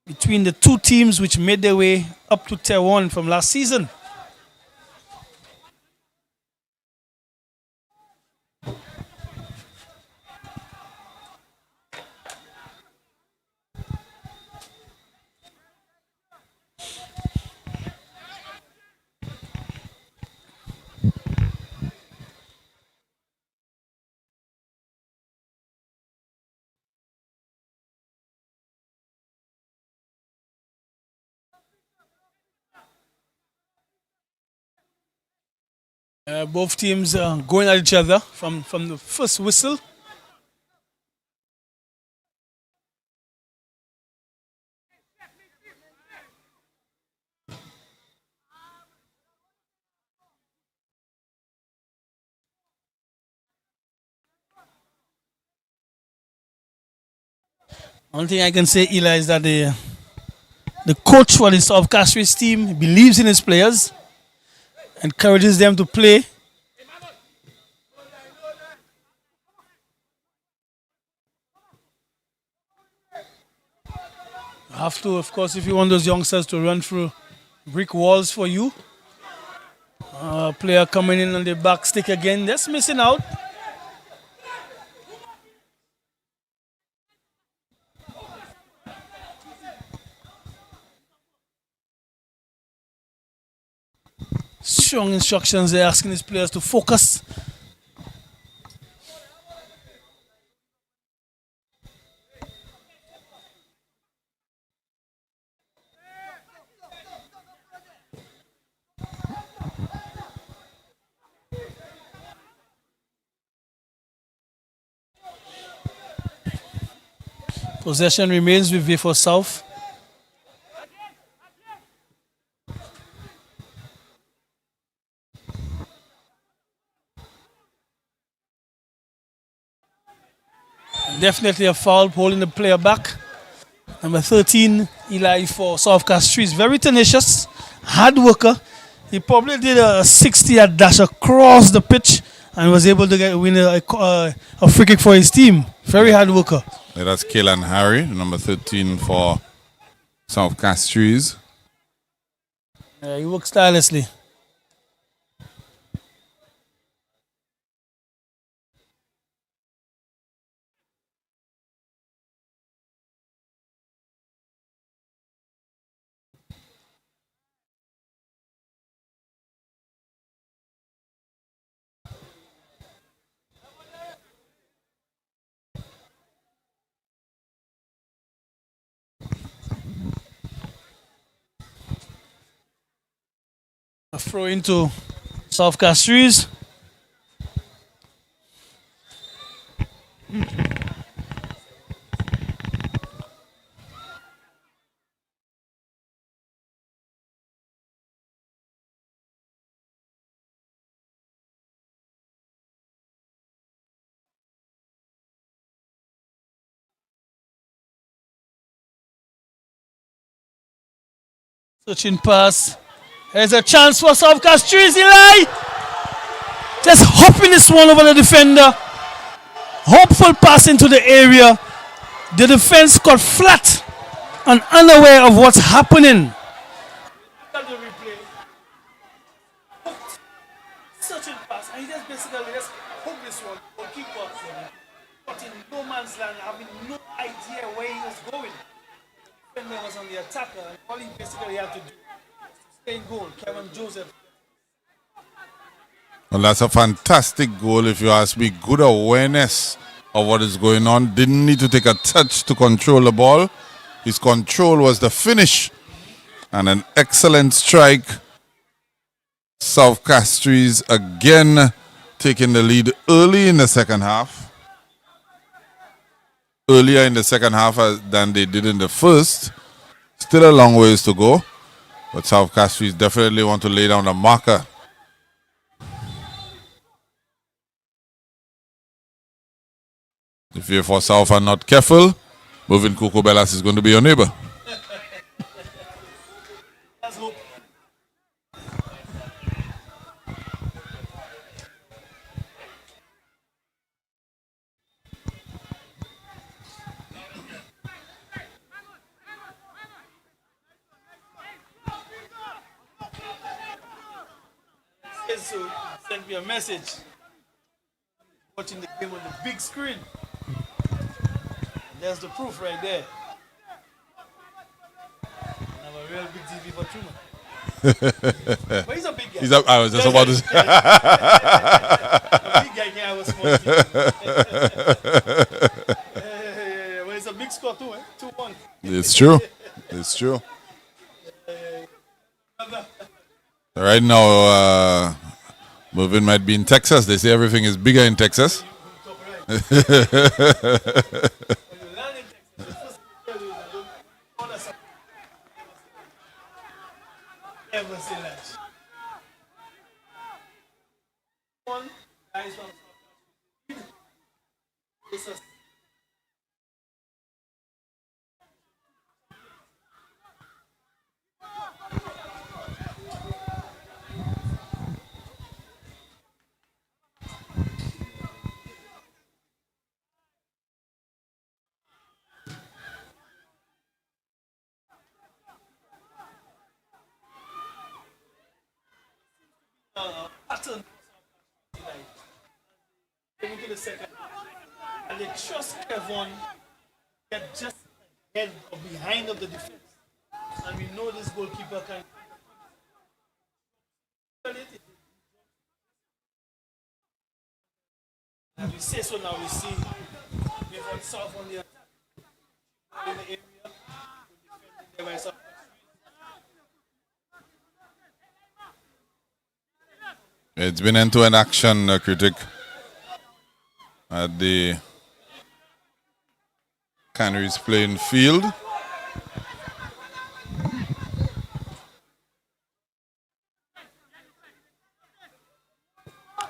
between the two teams which made their way up to Tier 1 from last season. Both teams going at each other from the first whistle. One thing I can say, Eli, is that the coach for the South Castries team believes in his players, encourages them to play. You have to, of course, if you want those youngsters to run through brick walls for you. Player coming in on the back stick again, that's missing out. Strong instructions, they're asking his players to focus. Possession remains with VIEUX South. Definitely a foul, holding the player back. Number 13, Eli for South Castries. Very tenacious, hard worker. He probably did a 60-yard dash across the pitch and was able to win a free kick for his team. Very hard worker. Yeah, that's Kaylan Harry, number 13 for South Castries. He works tirelessly. A throw into South Castries. Searching pass. There's a chance for South Castries, Eli. Just hopping this one over the defender. Hopeful pass into the area. The defense got flat and unaware of what's happening. Searching pass, and he just basically just hooked this one. Goalkeeper got in no man's land, having no idea where he was going. The defender was on the attacker, and all he basically had to do. Goal, Kevin Joseph. Well, that's a fantastic goal, if you ask me. Good awareness of what is going on. Didn't need to take a touch to control the ball. His control was the finish. And an excellent strike. South Castries again taking the lead early in the second half. Earlier in the second half than they did in the first. Still a long ways to go. But South Castries definitely want to lay down a marker. If you're for South and not careful, moving Coco Bellas is going to be your neighbor. Let's hope. So send me a message. Watching the game on the big screen. There's the proof right there. I have a real big TV for Truman. But he's a big guy. I was just about to say. A big guy can't have a small team. Well, it's a big score too, 2-1. It's true. It's true. Right now, Mervyn might be in Texas. They say everything is bigger in Texas. Pattern. Into the second, and they trust Kevon get just ahead or behind of the defense, and we know this goalkeeper can. And we say so now. We see we have South on the in the area. Defending by South. It's been into an action, critic, at the Canaries playing field.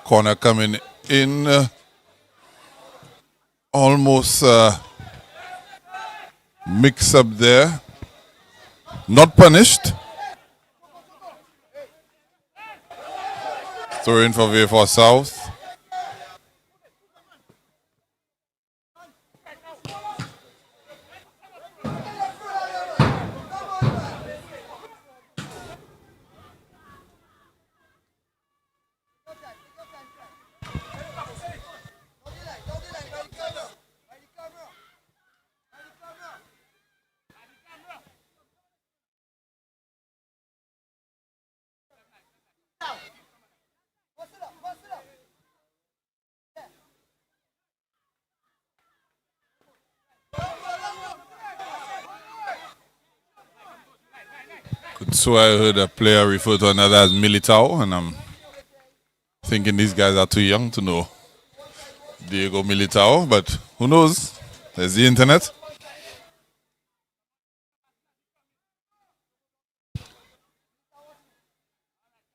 Corner coming in, almost mix up there, not punished. Throw in for VIEUX South. So I heard a player refer to another as Militao, and I'm thinking these guys are too young to know Diego Militao, but who knows? There's the internet.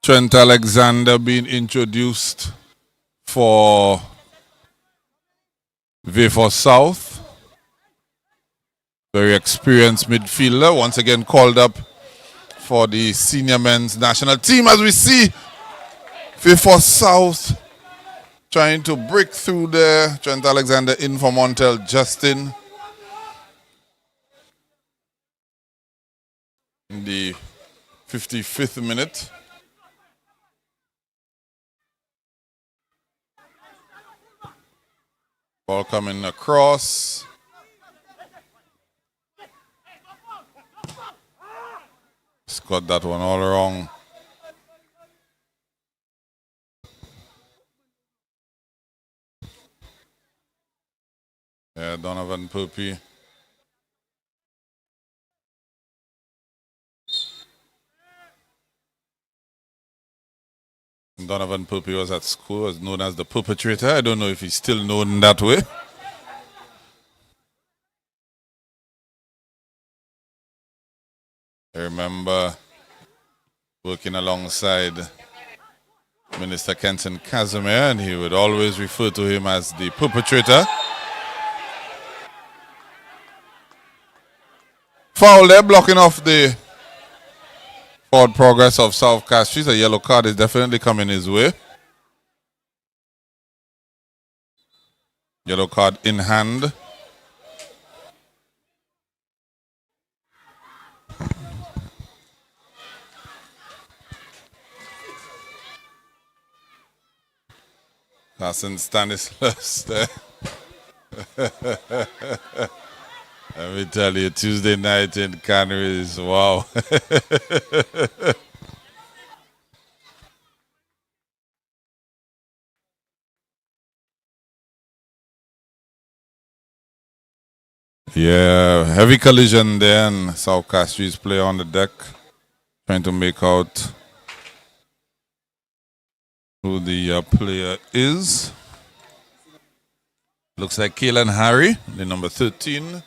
Trent Alexander being introduced for VIEUX South. Very experienced midfielder, once again called up for the senior men's national team. As we see VIEUX South trying to break through there. Trent Alexander in for Montel Justin in the 55th minute. Ball coming across. He's got that one all wrong. Yeah, Donovan Purpey. Donovan Purpey was at school, was known as the perpetrator. I don't know if he's still known that way. I remember working alongside Minister Kenton Casimir, and he would always refer to him as the perpetrator. Foul there, blocking off the forward progress of South Castries. A yellow card is definitely coming his way. Yellow card in hand. Carson Stanislas there. Let me tell you, Tuesday night in Canaries, wow. Yeah, heavy collision there, and South Castries player on the deck trying to make out Who the player is. Looks like Kaylan Harry, the number 13.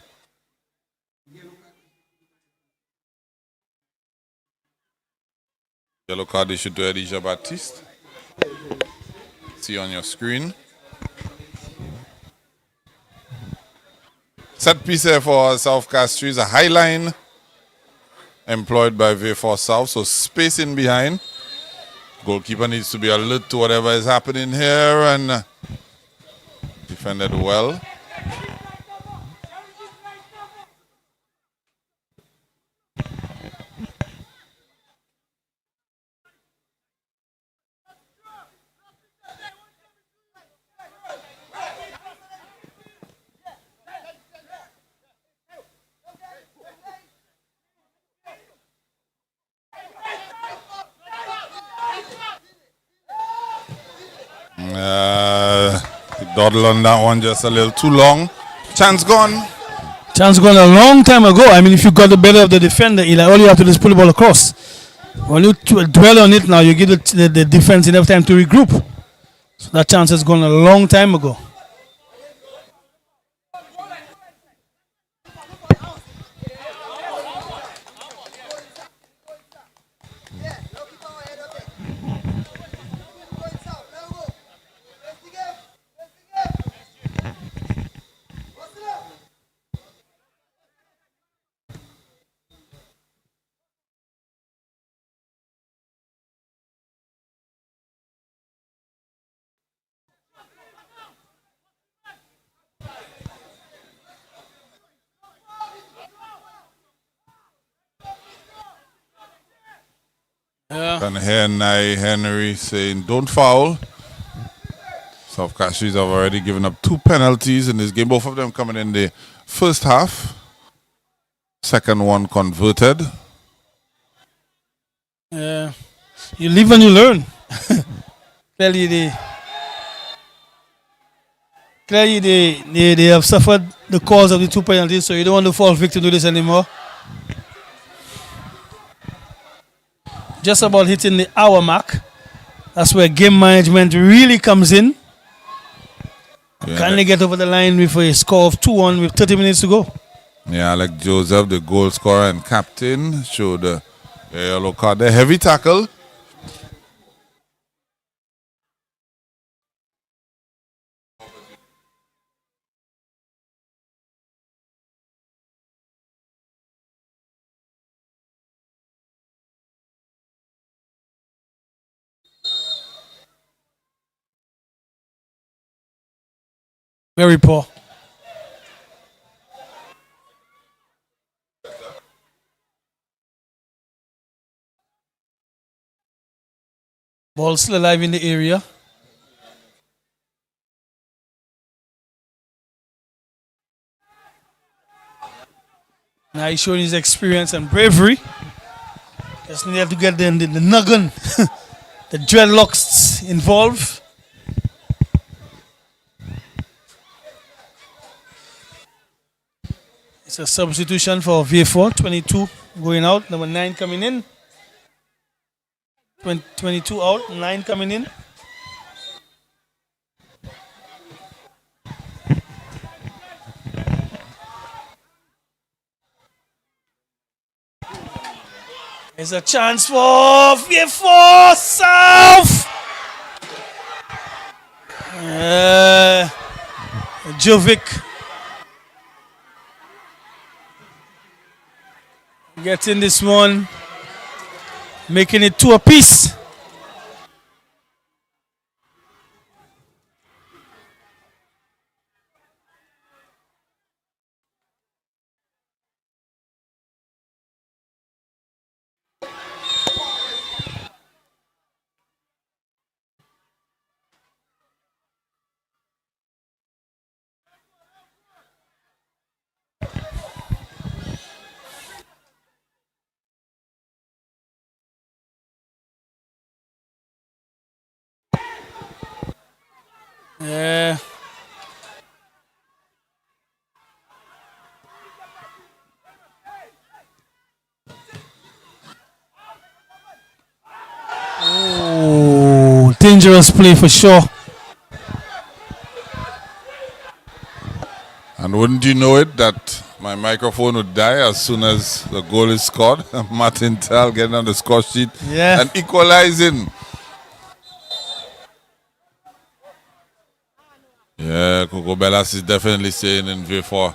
Yellow card issued to Edija Baptiste. See on your screen. Set piece here for South Castries, a high line employed by VIEUX South, so space in behind. Goalkeeper needs to be alert to whatever is happening here and defended well. Dawdle on that one just a little too long. Chance gone. Chance gone a long time ago. I mean, if you got the better of the defender, all you have to do is pull the ball across. When you dwell on it now, you give the defense enough time to regroup. So that chance has gone a long time ago. Yeah. And here Nye Henry saying don't foul. South Castries have already given up 2 penalties in this game. Both of them coming in the first half. Second one converted. Yeah. You live and you learn. Clearly they have suffered the cause of the 2 penalties, so you don't want to fall victim to this anymore. Just about hitting the hour mark. That's where game management really comes in. Yeah. Can they get over the line with a score of 2-1 with 30 minutes to go? Yeah, like Joseph, the goal scorer and captain, showed a yellow card. The heavy tackle. Very poor. Ball still alive in the area. Now he's showing his experience and bravery. Just need to get the noggin, the dreadlocks involved. It's a substitution for VIEUX. 22 going out, number 9 coming in. 22 out, 9 coming in. There's a chance for VIEUX South. Jovic getting this one, making it 2 apiece. Yeah. Oh, Dangerous play for sure. And wouldn't you know it that my microphone would die as soon as the goal is scored? Martin Tal getting on the score sheet and equalizing. Yeah, Coco Bellas is definitely saying in V4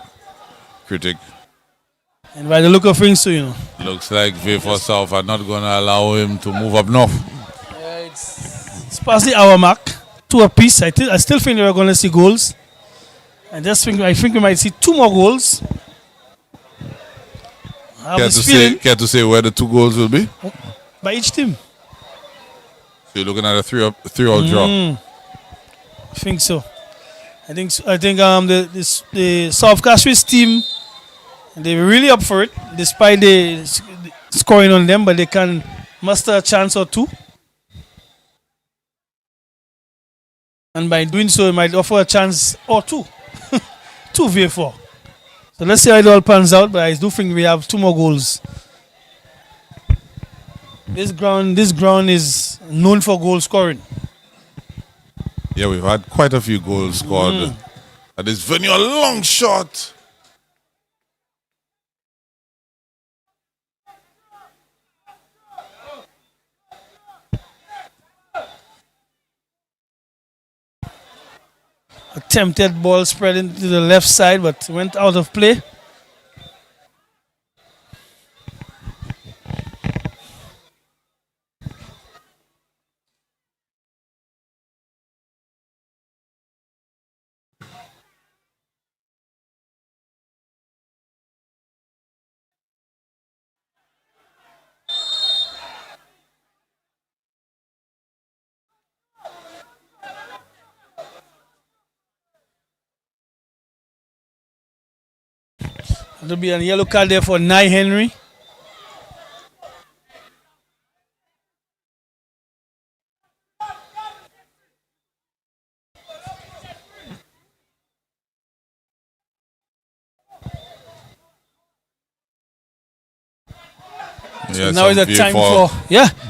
critic. And by the look of things, too, you know. Looks like V4 South are not going to allow him to move up north. It's past the hour mark. 2 apiece. I still think we're going to see goals. I think we might see 2 more goals. Care to say where the 2 goals will be? By each team. So you're looking at a 3-out draw. I think so. I think the South Castries team, they're really up for it, despite the scoring on them, but they can muster a chance or 2. And by doing so, it might offer a chance or 2. 2 V4. So let's see how it all pans out, but I do think we have 2 more goals. This ground is known for goal scoring. Yeah, we've had quite a few goals scored at this venue. A long shot. Attempted ball spread into the left side, but went out of play. There'll be a yellow card there for Nye Henry. So now is the time for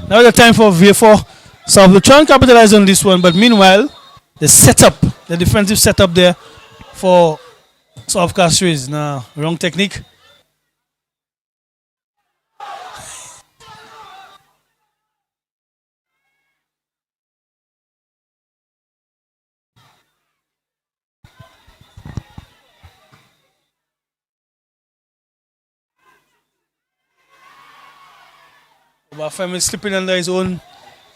now is the time for V4. So we'll try and capitalize on this one, but meanwhile, the setup, the defensive setup there for South Castries. Now, wrong technique. Bafem is slipping under his own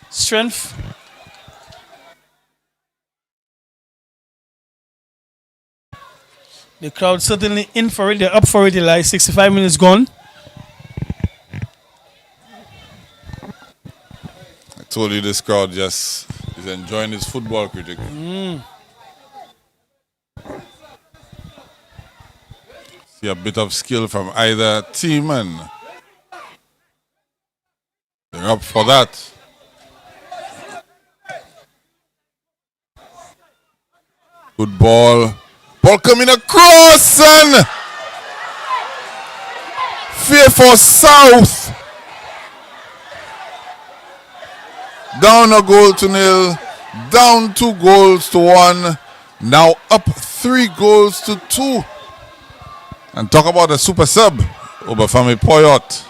strength. The crowd certainly in for it. They're up for it. Like 65 minutes gone. I told you this crowd just is enjoying this football, critic. See a bit of skill from either team, and they're up for that. Good ball. Ball coming across, and fear for South. Down a goal to nil. Down 2 goals to 1. Now up 3 goals to 2. And talk about a super sub. Obafemi Poyot.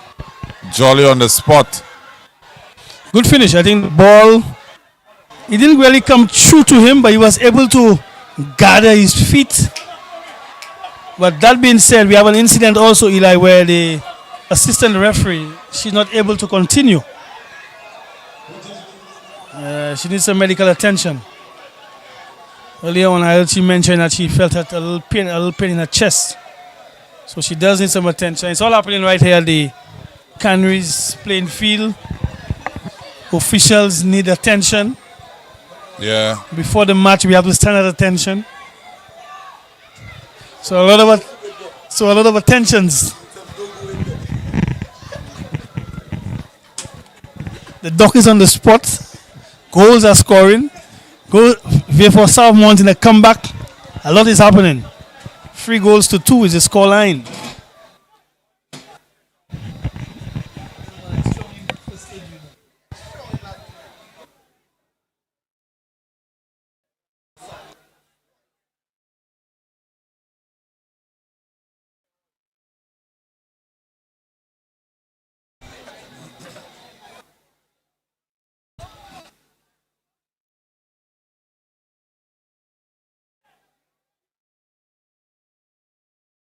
Jolly on the spot. Good finish. I think the ball, it didn't really come true to him, but he was able to gather his feet. But that being said, we have an incident also, Eli, where the assistant referee, she's not able to continue. She needs some medical attention. Earlier on, I heard she mentioned that she felt a little pain in her chest. So she does need some attention. It's all happening right here at the Canaries playing field. Officials need attention. Yeah. Before the match, we have to stand at attention. So a lot of attentions. The dock is on the spot. Goals are scoring. V4 South mounting a comeback. A lot is happening. 3 goals to 2 is the score line.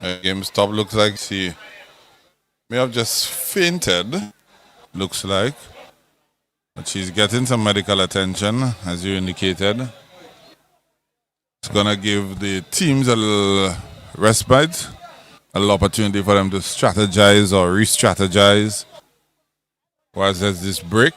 Game stop. Looks like she may have just fainted. Looks like. But she's getting some medical attention, as you indicated. It's going to give the teams a little respite, a little opportunity for them to strategize or re-strategize whilst there's this break.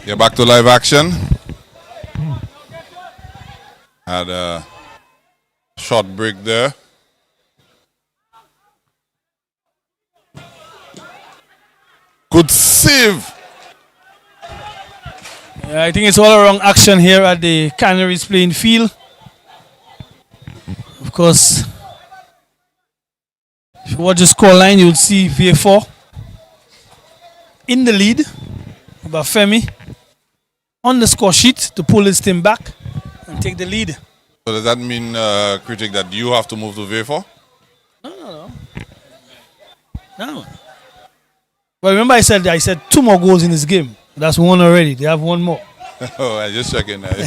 Yeah, back to live action. Had a short break there. Good save. Yeah, I think it's all around action here at the Canaries playing field. Of course, if you watch the scoreline, you'll see VIEUX in the lead. But Femi on the score sheet to pull his team back and take the lead. So does that mean, Critic, that you have to move to VIEUX? No. Well, remember I said 2 more goals in this game. That's one already. They have 1 more. Oh, I just checking that.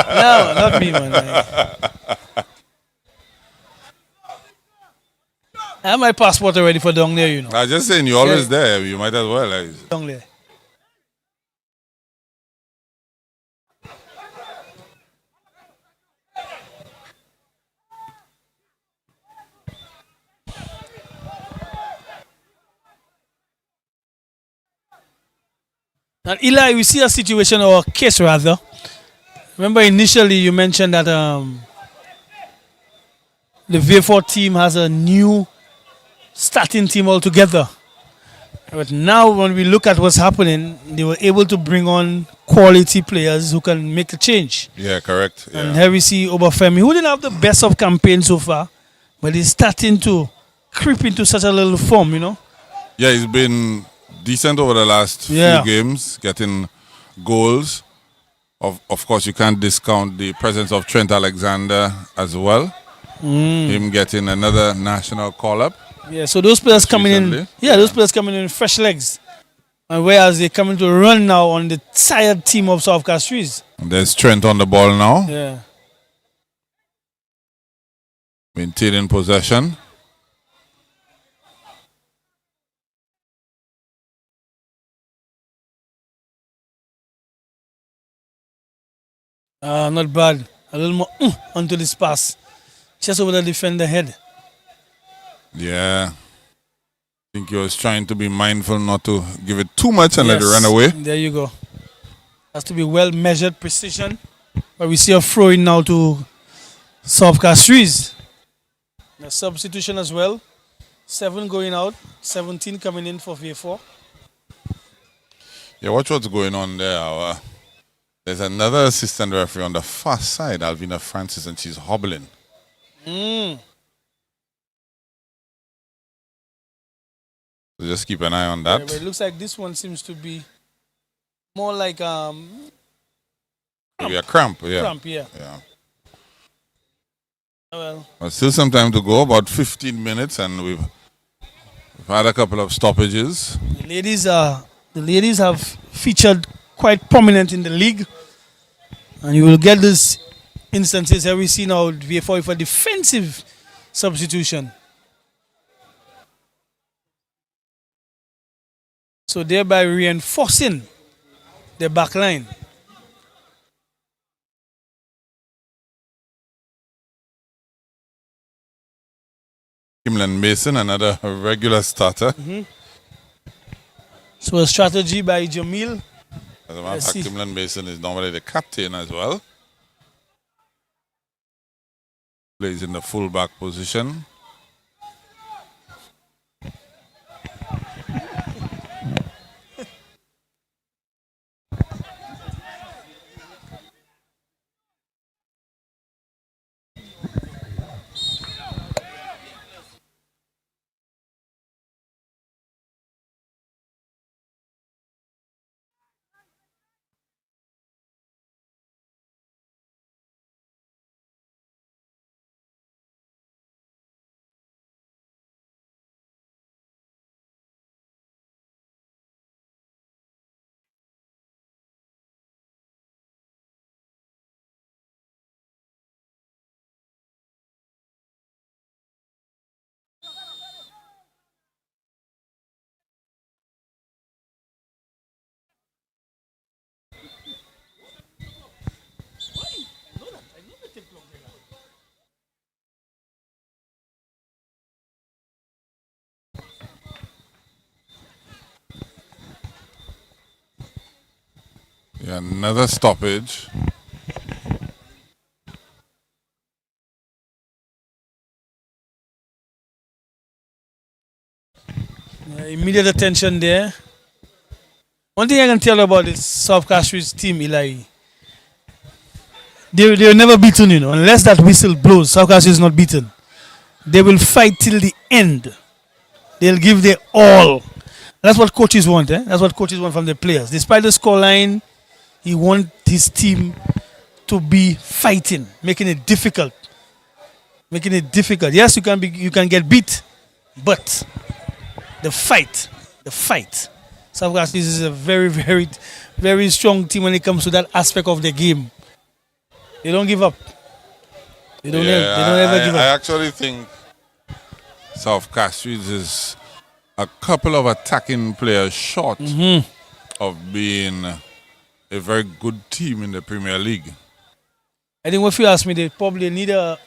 No, not me, man. I have my passport already for down there, you know. I'm just saying, you're always there. You might as well. Down there. Now, Eli, we see a situation, or a case rather. Remember initially you mentioned that the VIEUX team has a new starting team altogether. But now when we look at what's happening, they were able to bring on quality players who can make a change. Yeah, correct. Yeah. And here we see Obafemi, who didn't have the best of campaign so far, but he's starting to creep into such a little form, you know. Yeah, he's been decent over the last few games, getting goals. Of course, you can't discount the presence of Trent Alexander as well. Him getting another national call-up. Yeah, so those players coming in, those players coming in fresh legs. And whereas they're coming to run now on the tired team of South CASTRIES. There's Trent on the ball now. Yeah. Maintaining possession. Not bad. A little more onto this pass. Just over the defender head. Yeah. I think he was trying to be mindful not to give it too much and let it run away. There you go. Has to be well measured precision. But we see a throw in now to South CASTRIES. A substitution as well. 7 going out, 17 coming in for VIEUX. Yeah, watch what's going on there. There's another assistant referee on the far side, Alvina Francis, and she's hobbling. So just keep an eye on that. Yeah, but it looks like this one seems to be more like maybe a cramp, yeah. Cramp, yeah. Well, still some time to go, about 15 minutes, and we've had a couple of stoppages. The ladies have featured quite prominent in the league, and you will get these instances here we see now VIEUX for defensive substitution. So thereby reinforcing the back line. Kimlan Mason, another regular starter. So a strategy by Jamil. As a matter of fact, Kimlan Mason is normally the captain as well. Plays in the full-back position. Yeah, another stoppage. Immediate attention there. One thing I can tell you about this South CASTRIES team, Eli, they're never beaten, you know, unless that whistle blows. South CASTRIES is not beaten. They will fight till the end. They'll give their all. That's what coaches want, eh? That's what coaches want from the players. Despite the scoreline, he wants his team to be fighting, making it difficult. Making it difficult. Yes, you can get beat, but the fight. South CASTRIES is a very, very, very strong team when it comes to that aspect of the game. They don't give up. They don't ever give up. I actually think South CASTRIES is a couple of attacking players short of being a very good team in the Premier League. I think if you ask me, they probably need a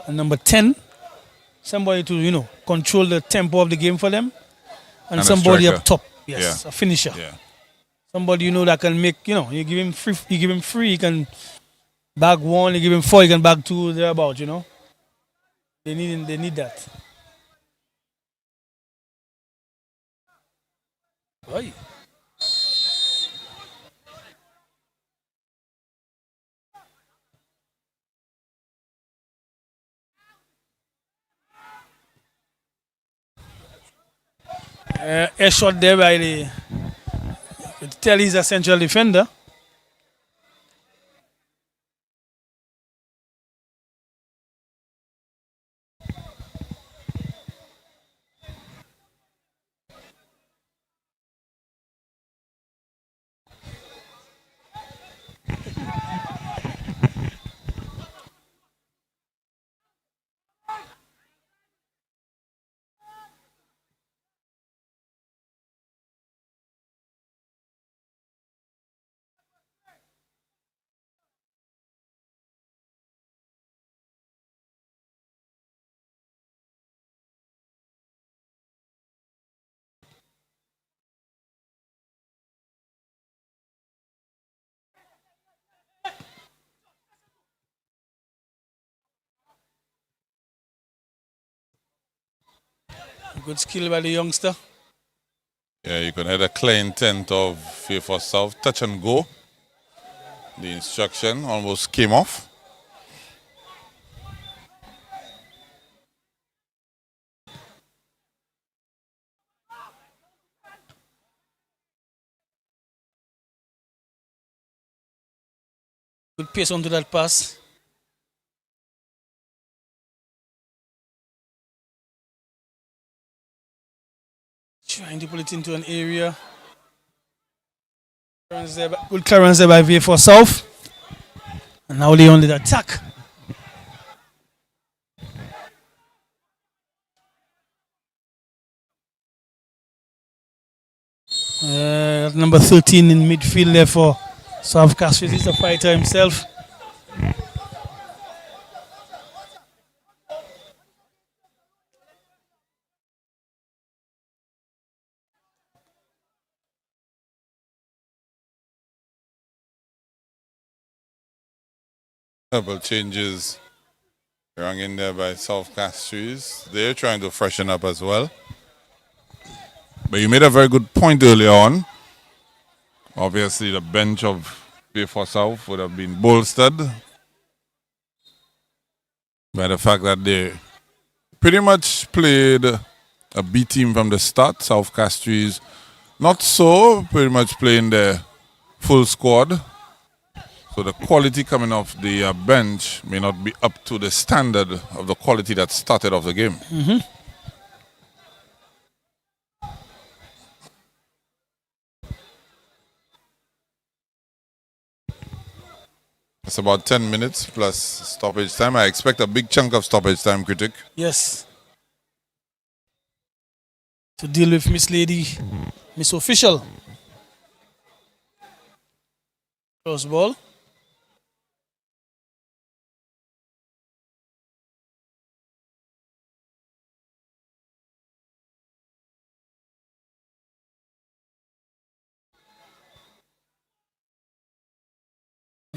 number 10, somebody to, you know, control the tempo of the game for them, and somebody up top, yes, a finisher. Yeah. Somebody, you know, that can make, you know, you give him free, he can bag 1, you give him 4, he can bag 2, thereabout, you know. They need that. Oi. A shot there by the. You could tell he's a central defender. Good skill by the youngster. Yeah, you can hear the clear intent of for South. Touch and go. The instruction almost came off. Good pace onto that pass. Trying to put it into an area. Good clearance there by VIEUX for South. And now they on the attack. Number 13 in midfield there for South CASTRIES. He's a fighter himself. Couple changes rung in there by South CASTRIES. They're trying to freshen up as well. But you made a very good point earlier on. Obviously, the bench of VIEUX for South would have been bolstered by the fact that they pretty much played a B team from the start. South CASTRIES, not so, pretty much playing their full squad. So the quality coming off the bench may not be up to the standard of the quality that started off the game. Mm-hmm. It's about 10 minutes plus stoppage time. I expect a big chunk of stoppage time, Critic. Yes. To deal with Miss Lady, Miss Official. Cross ball.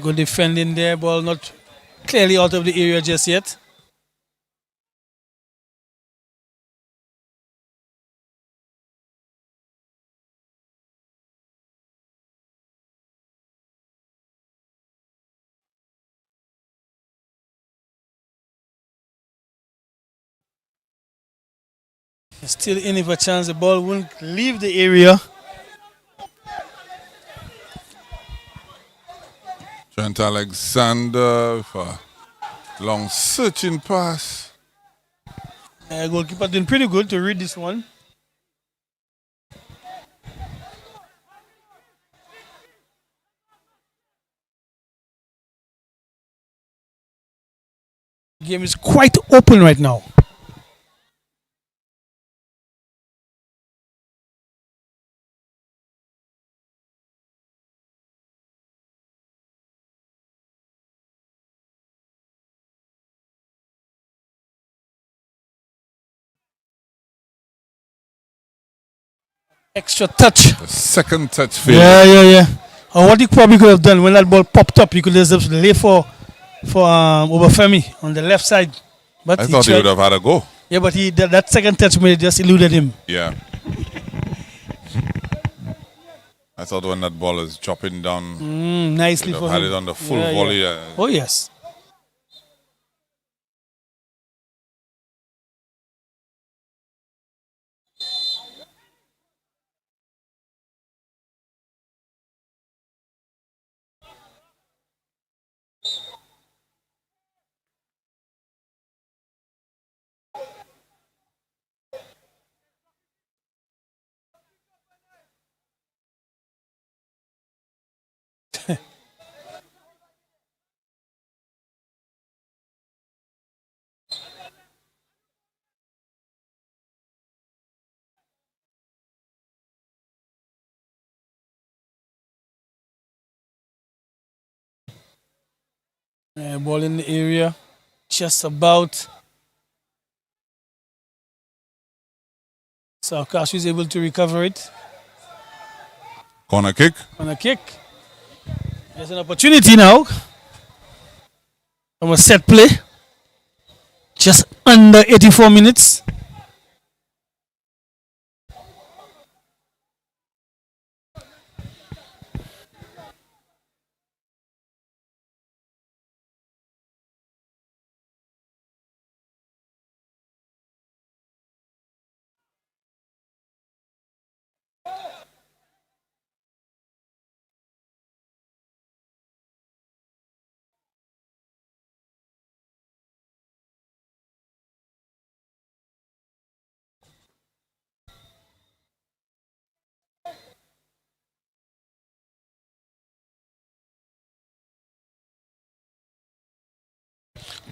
Good defending there, ball not clearly out of the area just yet. Still in if a chance the ball won't leave the area. Trent Alexander for a long searching pass. Goalkeeper doing pretty good to read this one. Game is quite open right now. Extra touch. The second touch failure. Yeah. Or what he probably could have done when that ball popped up, he could have just lay for Obafemi on the left side. But I thought he would have had a go. Yeah, but that second touch may just eluded him. Yeah. I thought when that ball is chopping down, Nicely he'd for have had him. it on the full Yeah, volley. yeah. Oh, yes. Ball in the area. Just about. So Cash is able to recover it. Corner kick. Corner kick. There's an opportunity now. From a set play. Just under 84 minutes.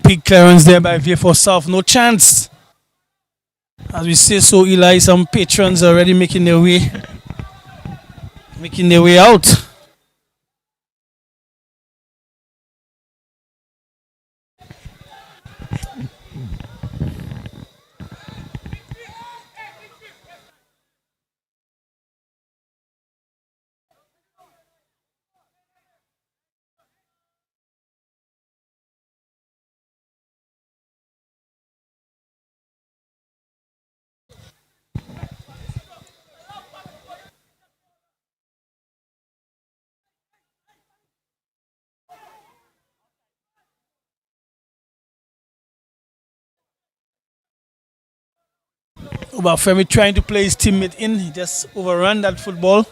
Big clearance there by VIEUX South. No chance. As we say so, Eli, some patrons are already making their way out. Obafemi trying to play his teammate in. He just overran that football.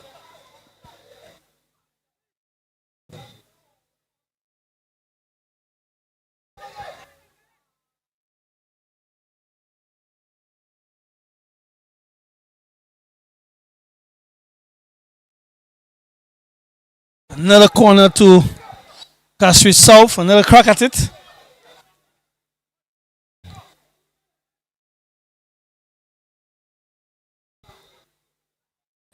Another corner to Castries South. Another crack at it.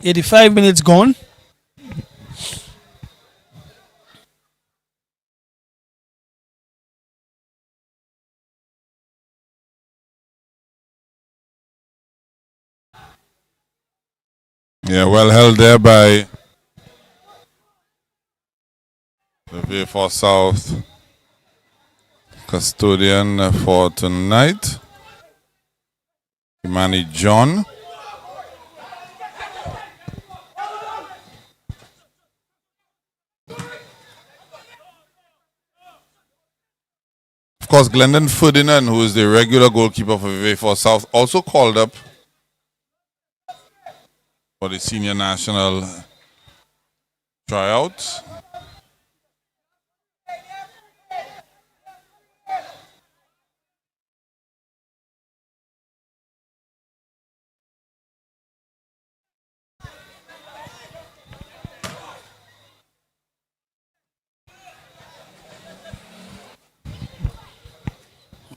"85 minutes gone." Yeah, well held there by the VIEUX South custodian for tonight, Imani John. Of course, Glendon Ferdinand, who is the regular goalkeeper for VIEUX South, also called up for the senior national tryouts.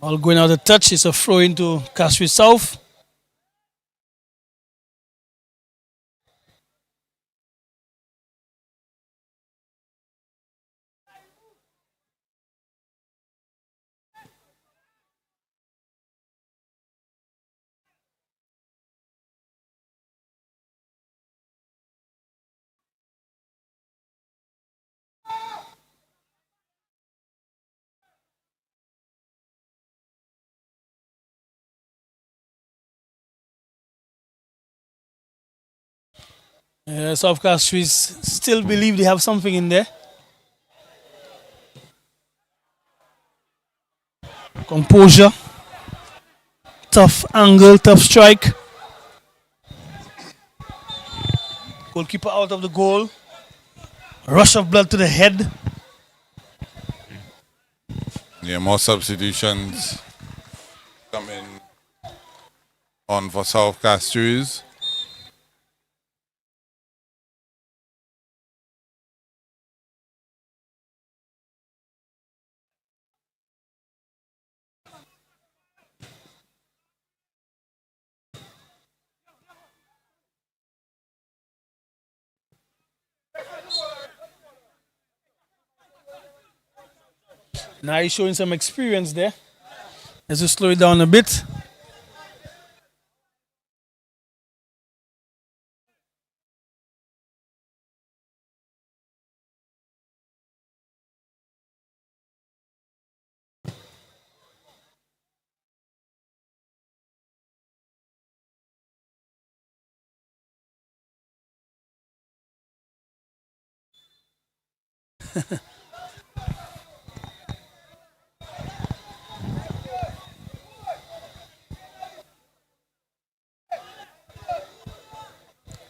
All going out of touch. It's a throw into Castries South. South Castries still believe they have something in there. Composure. Tough angle, tough strike. Goalkeeper out of the goal. Rush of blood to the head. Yeah, more substitutions coming on for South Castries. Now he's showing some experience there. Let's just slow it down a bit.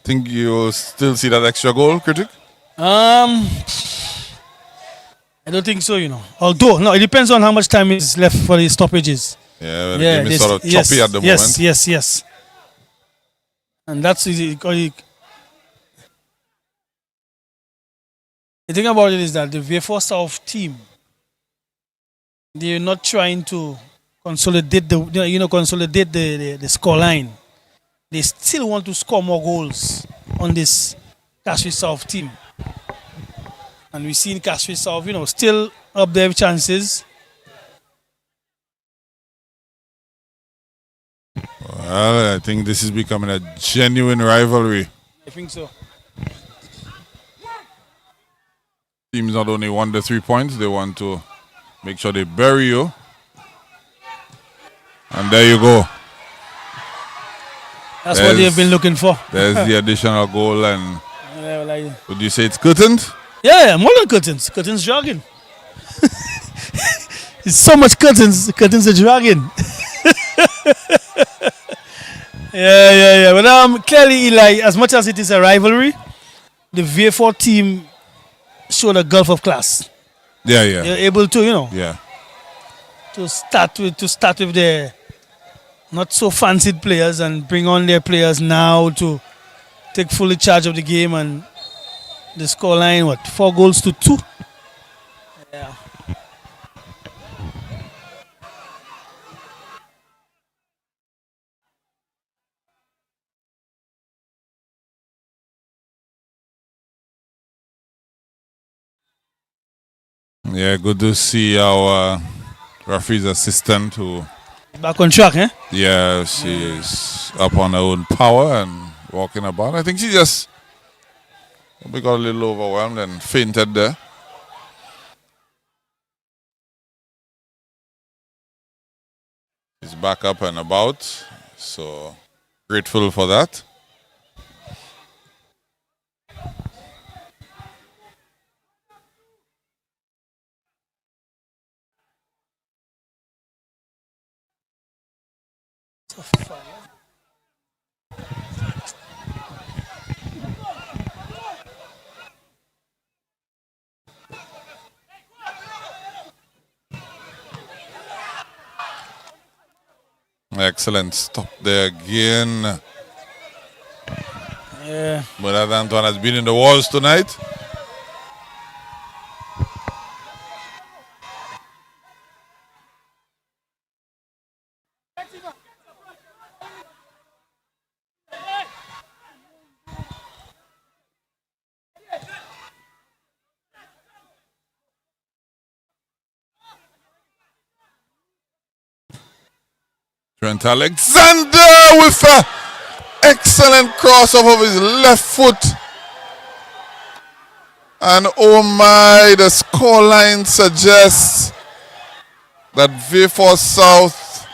Think you'll still see that extra goal, critic? I don't think so, you know. Although, no, it depends on how much time is left for the stoppages. Yeah, well, the game is sort of choppy at the moment. Yes. And that's the thing about it is that the VIEUX South team, they're not trying to consolidate the score line. They still want to score more goals on this Castries South team. And we've seen Castries South, still up there with chances. Well, I think this is becoming a genuine rivalry. I think so. Teams not only want the 3 points, they want to make sure they bury you. And there you go. That's what they've been looking for. There's the additional goal. And would you say it's curtains? Yeah, more than curtains. Curtains dragging. It's so much curtains. Curtains are dragging. Yeah. But clearly, Eli, as much as it is a rivalry, the VIEUX team showed a gulf of class. Yeah. They're able to, Yeah. to start with their not so fancied players and bring on their players now to take fully charge of the game, and the scoreline, 4-2? Yeah. Yeah, good to see our referee's assistant who... Back on track, eh? Yeah, she's up on her own power and walking about. I think she just got a little overwhelmed and fainted there. She's back up and about, so grateful for that. Excellent stop there again. Yeah. But that Antoine has been in the walls tonight. Trent Alexander with an excellent cross off of his left foot. And oh my, the scoreline suggests that VIEUX South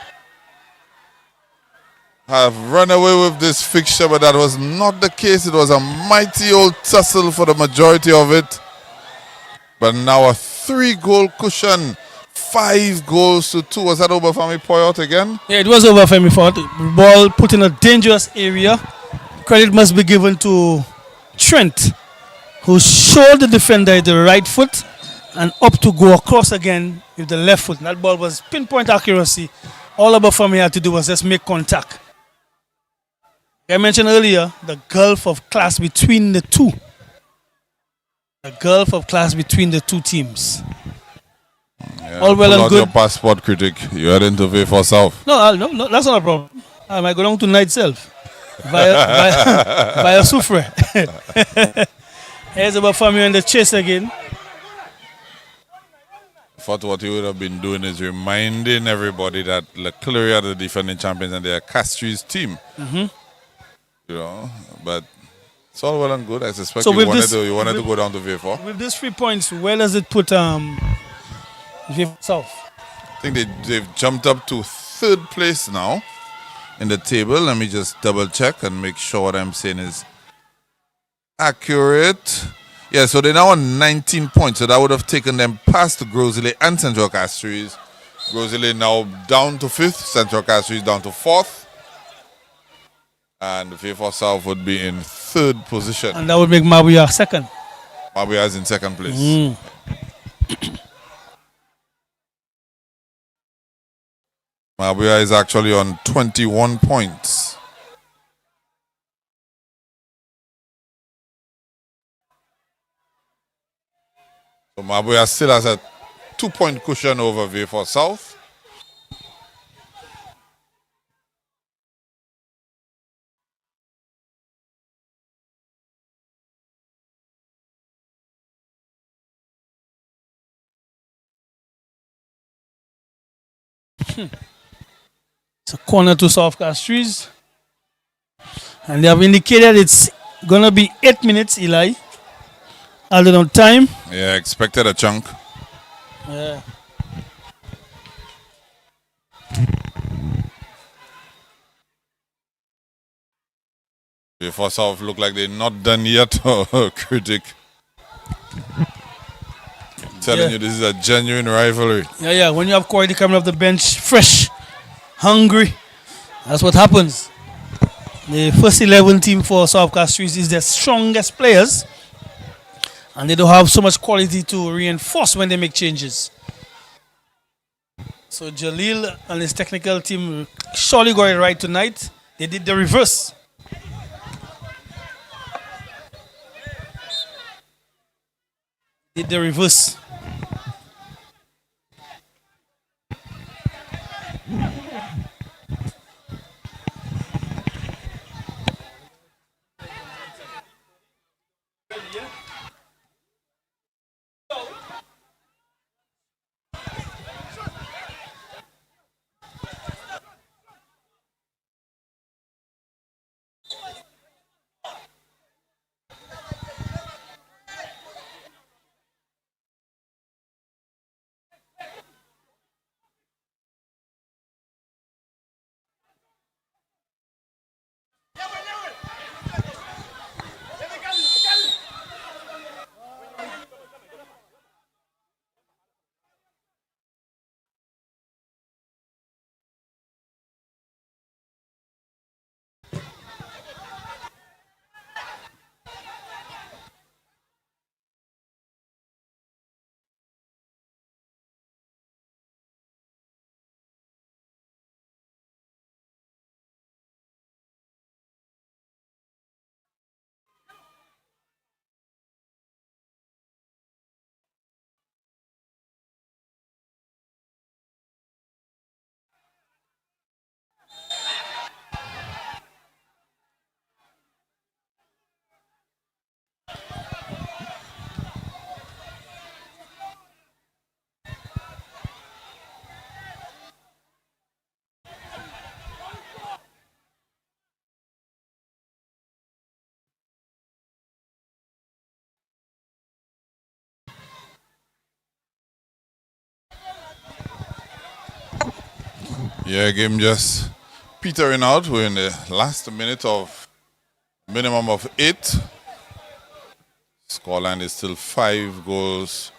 have run away with this fixture, but that was not the case. It was a mighty old tussle for the majority of it. But now a 3-goal cushion, 5 goals to 2. Was that over Femi Poyot again? Yeah, it was over Femi Poyot. Ball put in a dangerous area. Credit must be given to Trent, who showed the defender the right foot and up to go across again with the left foot. That ball was pinpoint accuracy. All about Femi had to do was just make contact. I mentioned earlier the gulf of class between the two. The gulf of class between the two teams. Yeah, all well pull and out good. your passport, critic. You head into VIEUX South. No, that's not a problem. I might go down to night self via Soufre. Here's about Femi and the chase again. I thought what you would have been doing is reminding everybody that Leclerc are the defending champions and they are CASTRIES team. Mm-hmm. You know, but it's all well and good. I suspect So you with wanted, this- to go down to VIEUX. With these 3 points, where does it put VIEUX South? I think they've jumped up to 3rd place now in the table. Let me just double check and make sure what I'm saying is accurate. Yeah, so they're now on 19 points. So that would have taken them past Grosley and Central Castries. Grosley now down to 5th. Central Castries down to 4th. And VIEUX South would be in 3rd position. And that would make Mabuya second. Mabuya is in 2nd place. Mabuya is actually on 21 points. So Mabuya still has a 2-point cushion over VIEUX South. It's a corner to South Castries. And they have indicated it's going to be 8 minutes, Eli. Added on time. Yeah, expected a chunk. Yeah. VIEUX South look like they're not done yet, critic. Telling you this is a genuine rivalry. Yeah. When you have Corey coming off the bench, fresh, hungry, that's what happens. The first 11 team for South Castries is their strongest players, and they don't have so much quality to reinforce when they make changes. So Jalil and his technical team surely got it right tonight. They did the reverse. Did the reverse. Yeah, game just petering out. We're in the last minute of minimum of 8. Scoreline is still 5 goals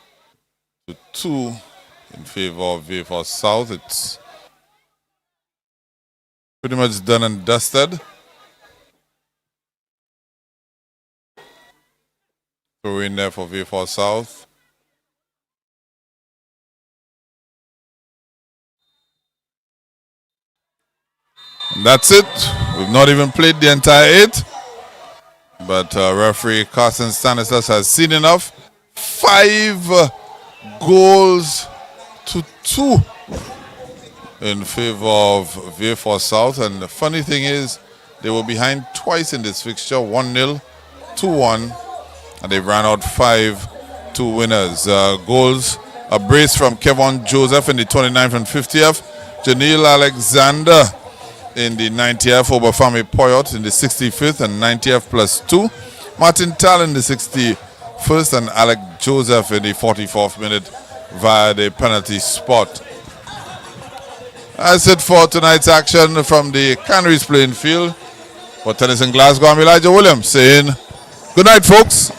to 2 in favor of VIEUX South. It's pretty much done and dusted. Throw in there for VIEUX South. And that's it. We've not even played the entire 8. But referee Carson Stanislas has seen enough. 5 goals to 2 in favor of VIEUX South. And the funny thing is, they were behind twice in this fixture, 1-0, 2-1, and they ran out 5-2 winners. Goals, a brace from Kevin Joseph in the 29th and 50th, Janelle Alexander in the 90th over Fami Poyot in the 65th and 90th +2. Martin Tal in the 61st and Alec Joseph in the 44th minute via the penalty spot. That's it for tonight's action from the Canaries playing field. For Tennis in Glasgow, I'm Elijah Williams saying good night, folks.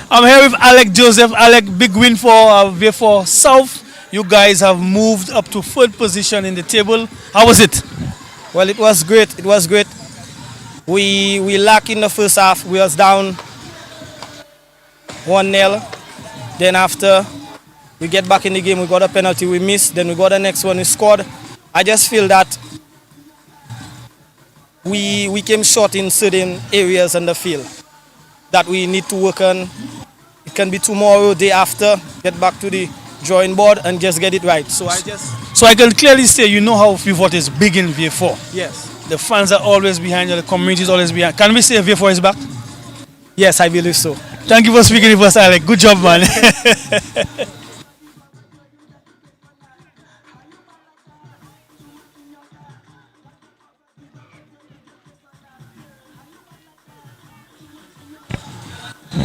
I'm here with Alec Joseph. Alec, big win for VIEUX South. You guys have moved up to 3rd position in the table. How was it? Well, it was great. It was great. We lacked in the first half. We was down 1-0. Then after we get back in the game, we got a penalty we missed. Then we got the next one we scored. I just feel that we came short in certain areas on the field that we need to work on. It can be tomorrow, day after, get back to the drawing board and just get it right. So I can clearly say you know how VIEUX is big in VIEUX. Yes. The fans are always behind you, the community is always behind. Can we say VIEUX is back? Yes, I believe so. Thank you for speaking with us, Alec. Good job, man.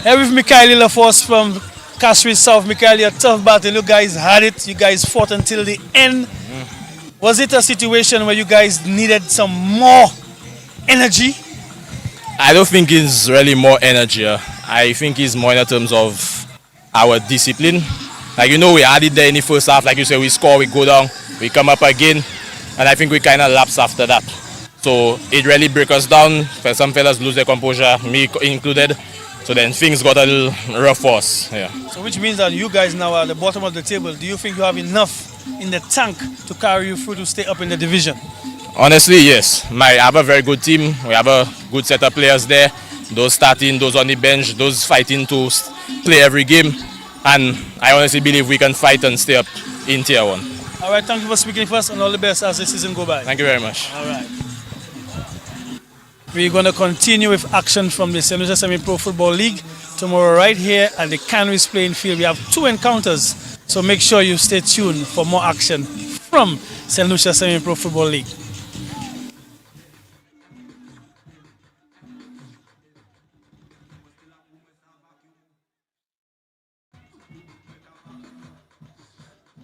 Here with Mikhaili LaForce from CASTRIES South. Mikhaili, a tough battle. You guys had it. You guys fought until the end. Was it a situation where you guys needed some more energy? I don't think it's really more energy. I think it's more in terms of our discipline. Like, you know, we had it there in the first half. Like you said, we score, we go down, we come up again. And I think we kind of lapse after that. So it really breaks us down. Some fellas lose their composure, me included. So then things got a little rough for us. Yeah. So which means that you guys now are at the bottom of the table. Do you think you have enough in the tank to carry you through to stay up in the division? Honestly, yes. I have a very good team. We have a good set of players there. Those starting, those on the bench, those fighting to play every game. And I honestly believe we can fight and stay up in Tier 1. All right, thank you for speaking first and all the best as the season goes by. Thank you very much. All right. We're going to continue with action from the St. Lucia Semi-Pro Football League tomorrow right here at the Canaries playing field. We have 2 encounters, so make sure you stay tuned for more action from St. Lucia Semi-Pro Football League.